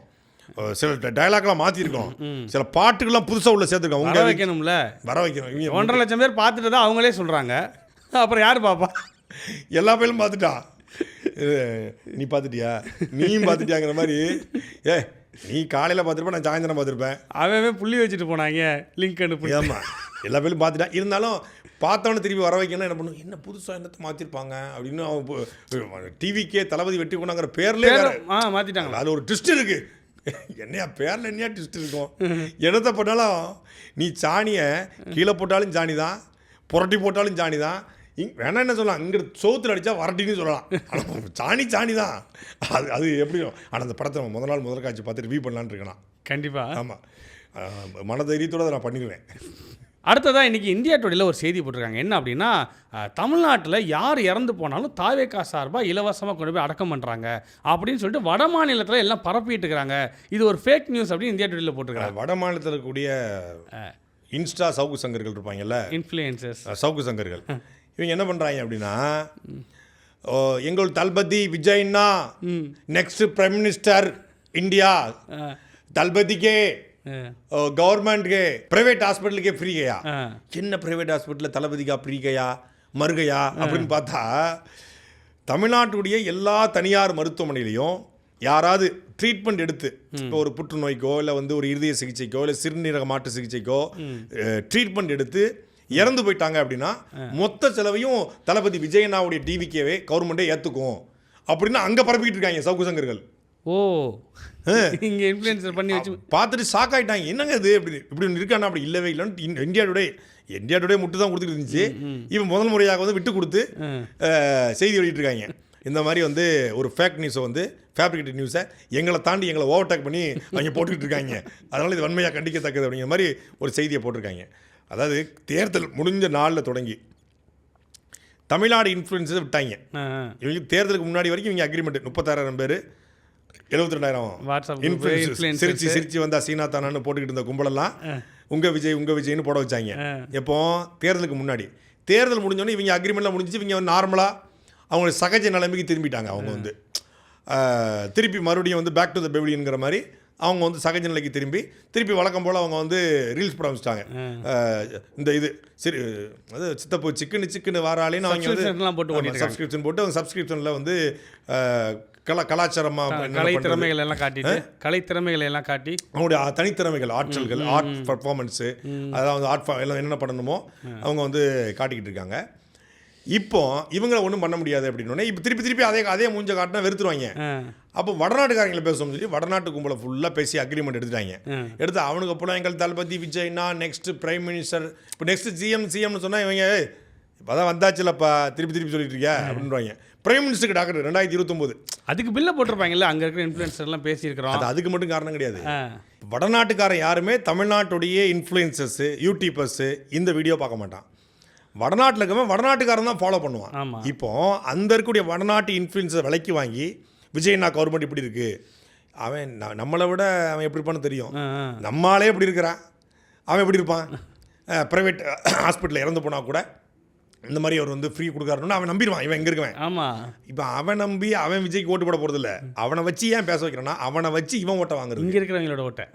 சில டைலாக்லாம் மாற்றிருக்கோம், சில பாட்டுகள்லாம் புதுசாக உள்ள சேர்த்துருக்கோம். வர வைக்கணும்ல, வர வைக்கணும். 1.5 லட்சம் பேர் பார்த்துட்டு தான் அவங்களே சொல்கிறாங்க, அப்புறம் யார் பாப்பா? எல்லா பேரும் பார்த்துட்டா, நீ பார்த்துட்டியா நீயும் பார்த்துட்டியாங்கிற மாதிரி. நீ காலையில் பார்த்துருப்பேன், நான் சாயந்தரம் பார்த்துருப்பேன். அவன் புள்ளி வச்சுட்டு போனாங்க, லிங்க் அனுப்பி. ஆமாம், எல்லா பேரும் பார்த்துட்டா. இருந்தாலும் பார்த்தவொன்னு திருப்பி வர வைக்கணும், என்ன பண்ணும், என்ன புதுசாக என்னத்தை மாற்றிருப்பாங்க அப்படின்னு. அவங்க டிவிக்கே தளபதி வெட்டி கொண்டாங்கிற பேர்லேயே மாற்றிட்டாங்க. அதில் ஒரு ட்விஸ்ட் இருக்குது. என்னையா பேரில் என்னையா ட்விஸ்ட் இருக்கும்? என்னத்தை போட்டாலும் நீ சாணியை கீழே போட்டாலும் சாணி தான், புரட்டி போட்டாலும் சாணி தான். வேணா என்ன சொல்லலாம், இங்கே சோத்தில் அடித்தா வரட்டின்னு சொல்லலாம், ஆனால் சாணி தான். அது எப்படியும். ஆனால் அந்த படத்தை முதல் காட்சி பார்த்து ரிவ்யூ பண்ணலான்னு இருக்கேன். கண்டிப்பாக. ஆமாம், மனதைரியத்தோடு அதை நான் பண்ணிடுவேன். அடுத்ததாக இன்றைக்கி இந்தியா டுடேல ஒரு செய்தி போட்டிருக்காங்க. என்ன அப்படின்னா, தமிழ்நாட்டில் யார் இறந்து போனாலும் தாவேக்கா சார்பாக இலவசமாக கொண்டு போய் அடக்கம் பண்ணுறாங்க அப்படின்னு சொல்லிட்டு வட மாநிலத்தில் எல்லாம் பரப்பிட்டு இருக்கிறாங்க. இது ஒரு ஃபேக் நியூஸ் அப்படின்னு இந்தியா டுடேல போட்டிருக்காங்க. வட மாநிலத்தில் இருக்கக்கூடிய இன்ஸ்டா சவுக்கு சங்கர்கள் இருப்பாங்கல்ல, இன்ஃப்ளூயன்சர்ஸ், சவுக்கு சங்கர்கள், இவங்க என்ன பண்ணுறாங்க அப்படின்னா, எங்கள் தளபதி விஜய்னா நெக்ஸ்ட் பிரைம் மினிஸ்டர் இந்தியா, தளபதிக்கே गवर्नमेंट के प्राइवेट हॉस्पिटल के फ्री गया. என்ன பிரைவேட் ஹாஸ்பிட்டலில் தளபதிக்கா ஃப்ரீ கயா மறுகையா அப்படின்னு பார்த்தா, தமிழ்நாட்டுடைய எல்லா தனியார் மருத்துவமனையிலையும் யாராவது ட்ரீட்மெண்ட் எடுத்து இப்போ ஒரு புற்றுநோய்க்கோ இல்லை வந்து ஒரு இருதய சிகிச்சைக்கோ இல்லை சிறுநீரக மாற்று சிகிச்சைக்கோ ட்ரீட்மெண்ட் எடுத்து இறந்து போயிட்டாங்க அப்படின்னா மொத்த செலவையும் தளபதி விஜயண்ணாவுடைய டிவிக்கேவே கவர்மெண்ட்டே ஏற்றுக்கும் அப்படின்னு அங்கே பரப்பிக்கிட்டு இருக்காங்க சவுக்கு சங்கர்கள். ஓ, இங்கே இன்ஃப்ளூயன்சர் பண்ணி வச்சு பார்த்துட்டு ஷாக் ஆகிட்டாங்க. என்னங்க இது இப்படி இருக்கானா? அப்படி இல்லவே இல்லைன்னு இந்தியா டுடே முட்டு தான் கொடுத்துட்டு இருந்துச்சு. இவன் முதல் முறையாக வந்து விட்டு கொடுத்து செய்தி வெளியிட்டிருக்காங்க. இந்த மாதிரி வந்து ஒரு ஃபேக் நியூஸை வந்து ஃபேப்ரிகேட்டட் நியூஸை எங்களை தாண்டி எங்களை ஓவர்டேக் பண்ணி அவங்க போட்டுக்கிட்டு இருக்காங்க. அதனால் இது வன்மையாக கண்டிக்கத்தக்கது அப்படிங்கிற மாதிரி ஒரு செய்தியை போட்டிருக்காங்க. அதாவது தேர்தல் முடிஞ்ச நாளில் தொடங்கி தமிழ்நாடு இன்ஃப்ளூயன்ஸை விட்டாங்க. இவங்க தேர்தலுக்கு முன்னாடி வரைக்கும் இவங்க அக்ரிமெண்ட் 36,000 பேர் 72,000 இன்ஃப்ளூயன்ஸ் சிரிச்சு வந்தா சீனா தானான்னு போட்டுக்கிட்டு இருந்த கும்பலெல்லாம் உங்கள் விஜய்னு போட வச்சாங்க. எப்போ தேர்தலுக்கு முன்னாடி. தேர்தல் முடிஞ்சோடனே இவங்க அக்ரிமெண்ட்லாம் முடிஞ்சு இவங்க நார்மலாக அவங்களோட சகஜ நிலைமைக்கு திரும்பிட்டாங்க. அவங்க வந்து திருப்பி மறுபடியும் வந்து பேக் டு த பெவிலியன்கிற மாதிரி அவங்க வந்து சகஜ நிலைக்கு திருப்பி வழக்கம் போல் அவங்க வந்து ரீல்ஸ் போட ஆரம்பிச்சிட்டாங்க. இந்த இது சரி அது சித்தப்பூ சிக்கனு வாராலேன்னு அவங்க வந்து சப்ஸ்கிரிப்ஷன் போட்டு அவங்க சப்ஸ்கிரிப்ஷனில் வந்து கலாச்சாரமாக கலை திறமைகள் எல்லாம் காட்டி அவங்களுடைய தனித்திறமைகள் ஆற்றல்கள் ஆர்ட் பர்ஃபார்மன்ஸு அதெல்லாம் வந்து எல்லாம் என்னென்ன பண்ணணுமோ அவங்க வந்து காட்டிக்கிட்டு இருக்காங்க. இப்போ இவங்களை ஒன்றும் பண்ண முடியாது அப்படின்னோடனே இப்போ திருப்பி அதே மூஞ்ச காட்டினா வெறுத்துருவாங்க. அப்போ வடநாட்டுக்காரங்களை பேசணும்னு சொல்லி வடநாட்டு கும்பலை ஃபுல்லாக பேசி அக்ரிமெண்ட் எடுத்துட்டாங்க. எடுத்து அவனுக்கு அப்புறம் எங்கள் தளபதி விஜய்னா நெக்ஸ்ட் பிரைம் மினிஸ்டர், இப்போ நெக்ஸ்ட் சிஎம்னு சொன்னால் இவங்க இப்போ தான் வந்தாச்சுலப்பா திருப்பி சொல்லிட்டு இருக்கியா அப்படின்வாங்க. பிரைம் மினிஸ்டருக்கு டாக்டர் 2029 அதுக்கு பில்ல போட்டிருப்பாங்கல்ல. அங்கே இருக்கிற இன்ஃப்ளூயன்சர்லாம் பேசியிருக்கிறோம். அது அதுக்கு மட்டும் காரணம் கிடையாது. வடநாட்டுக்காரன் யாருமே தமிழ்நாட்டுடைய இன்ஃப்ளூயன்சர்ஸு யூடியூபர்ஸு இந்த வீடியோ பார்க்க மாட்டான். வடநாட்டில் இருக்கவன் வடநாட்டுக்காரன் தான் ஃபாலோ பண்ணுவான். இப்போ அந்த இருக்கக்கூடிய வடநாட்டு இன்ஃப்ளூயன்ஸை விலைக்கு வாங்கி விஜய்னா கவர்மெண்ட் இப்படி இருக்கு, அவன் நம்மளை விட அவன் எப்படி இருப்பான்னு தெரியும். நம்மளாலே எப்படி இருக்கிறான், அவன் எப்படி இருப்பான். ப்ரைவேட் ஹாஸ்பிட்டலில் இறந்து போனால் கூட இந்த மாதிரி அவர் வந்து ஃப்ரீ கொடுக்காருன்னு அவன் நம்பிடுவான். இவன் எங்கே இருக்கவன். ஆமாம், இப்போ அவன் நம்பி அவன் விஜய்க்கு ஓட்டு போட போகிறதில்ல. அவனை வச்சு ஏன் பேச வைக்கிறான்னா அவனை வச்சு இவன் ஓட்ட வாங்குறது. இங்கே இருக்கிறவங்களோட ஓட்டை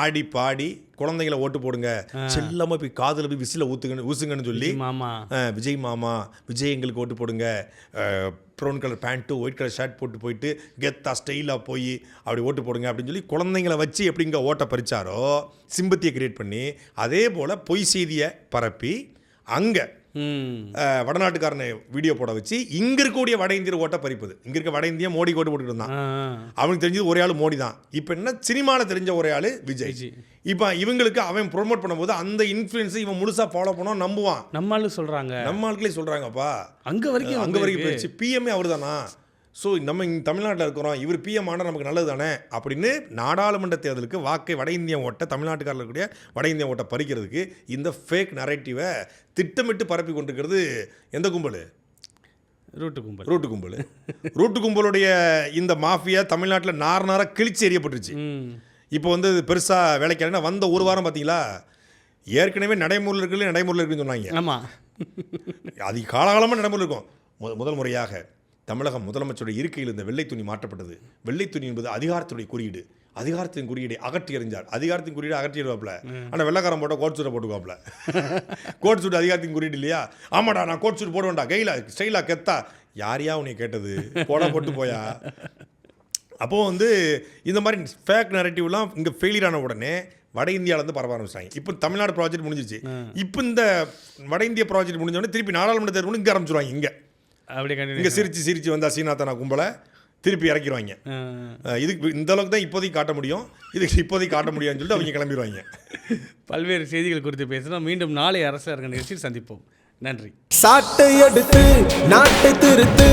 ஆடி பாடி குழந்தைங்களை ஓட்டு போடுங்க, செல்லாமல் போய் காதில் போய் விசில ஊசுங்கன்னு சொல்லி விஜய் மாமா விஜய் எங்களுக்கு ஓட்டு போடுங்க, brown colour pant white colour shirt போட்டு போயிட்டு கெத்தா ஸ்டைலாக போய் அப்படி ஓட்டு போடுங்க அப்படின்னு சொல்லி குழந்தைங்களை வச்சு எப்படிங்க ஓட்டை பறிச்சாரோ சிம்பத்தியை கிரியேட் பண்ணி அதே போல் பொய் செய்தியை பரப்பி அங்கே வடநாட்டுக்காரனை வீடியோ போட வச்சு இங்க இருக்கக்கூடிய வட இந்தியர் ஓட்ட பறிப்பது. இங்க இருக்க வட இந்தியா மோடி ஓட்டு போட்டுட்டு இருந்தான். அவனுக்கு தெரிஞ்சது ஒரே ஆள் மோடி தான். இப்போ என்ன சினிமாவில் தெரிஞ்ச ஒரே ஆள் விஜய். இப்போ இவங்களுக்கு அவன் ப்ரொமோட் பண்ணும்போது அந்த இன்ஃப்ளூயன்ஸ் இவன் முழுசா ஃபாலோ பண்ணுவான், நம்புவான். நம்ம ஆளுகளே சொல்றாங்கப்பா அங்க வரைக்கும் போயிடுச்சு. பிஎம்ஏ அவர் தானா? ஸோ நம்ம இங்கே தமிழ்நாட்டில் இருக்கிறோம், இவர் பிஎம் ஆனால் நமக்கு நல்லது தானே அப்படின்னு நாடாளுமன்ற தேர்தலுக்கு வாக்கை வட இந்திய ஓட்டை தமிழ்நாட்டுக்காரில் இருக்கக்கூடிய வட இந்திய ஓட்டை பறிக்கிறதுக்கு இந்த ஃபேக் நரேட்டிவை திட்டமிட்டு பரப்பி கொண்டிருக்கிறது எந்த கும்பல்? ரூட்டு கும்பலுடைய இந்த மாஃபியா தமிழ்நாட்டில் நாராக கிழிச்சு எறியப்பட்டுருச்சு. இப்போ வந்து பெருசாக வேலைக்கு வந்த ஒரு வாரம் பார்த்தீங்களா, ஏற்கனவே நடைமுறையில் இருக்குன்னு சொன்னாங்க. ஆமாம், அது காலகாலமாக நடைமுறையில் இருக்கும். முதல் முறையாக தமிழக முதலமைச்சருடைய இருக்கையில் இந்த வெள்ளை துணி மாற்றப்பட்டது. வெள்ளை துணி என்பது அதிகாரத்துடைய குறியீடு. அதிகாரத்தின் குறியீடை அகற்றி எறிஞ்சார். அதிகாரத்தின் குறியீடு அகற்றிடுவாப்ல. ஆனால் வெள்ளக்காரன் போட்டால் கோட் சூட்டை போட்டுக்குவாப்ல. கோட் சூட் அதிகாரத்தின் குறியீடு இல்லையா? ஆமாடா நான் கோட் சூட் போட வேண்டாம், கையில் ஸ்டைலாக கெத்தா. யாரையா உன்னை கேட்டது, போட்டு போயா. அப்போது வந்து இந்த மாதிரி ஃபேக் நரேட்டிவ்லாம் இங்கே ஃபெயிலியர் ஆன உடனே வட இந்தியாவிலேருந்து பரவ ஆரம்பிச்சிட்டாங்க. இப்போ தமிழ்நாடு ப்ராஜெக்ட் முடிஞ்சிச்சு. இப்போ இந்த வட இந்திய ப்ராஜெக்ட் முடிஞ்சோடனே திருப்பி நாடாளுமன்ற தேர்தல் இங்கே ஆரம்பிச்சிருவாங்க. இங்கே சிரிச்சு வந்தா சீனாத்தானா கும்பலை திருப்பி இறக்கிடுவாங்க. இதுக்கு இந்த அளவுக்கு தான் இப்போதைக்கு காட்ட முடியும், இதுக்கு இப்போதைக்கு காட்ட முடியாதுன்னு சொல்லிட்டு அவங்க கிளம்பிடுவாங்க. பல்வேறு செய்திகள் குறித்து பேசினா மீண்டும் நாளை அரசு நிகழ்ச்சியில் சந்திப்போம். நன்றி. சாட்டை எடுத்து நாட்டை திருத்து.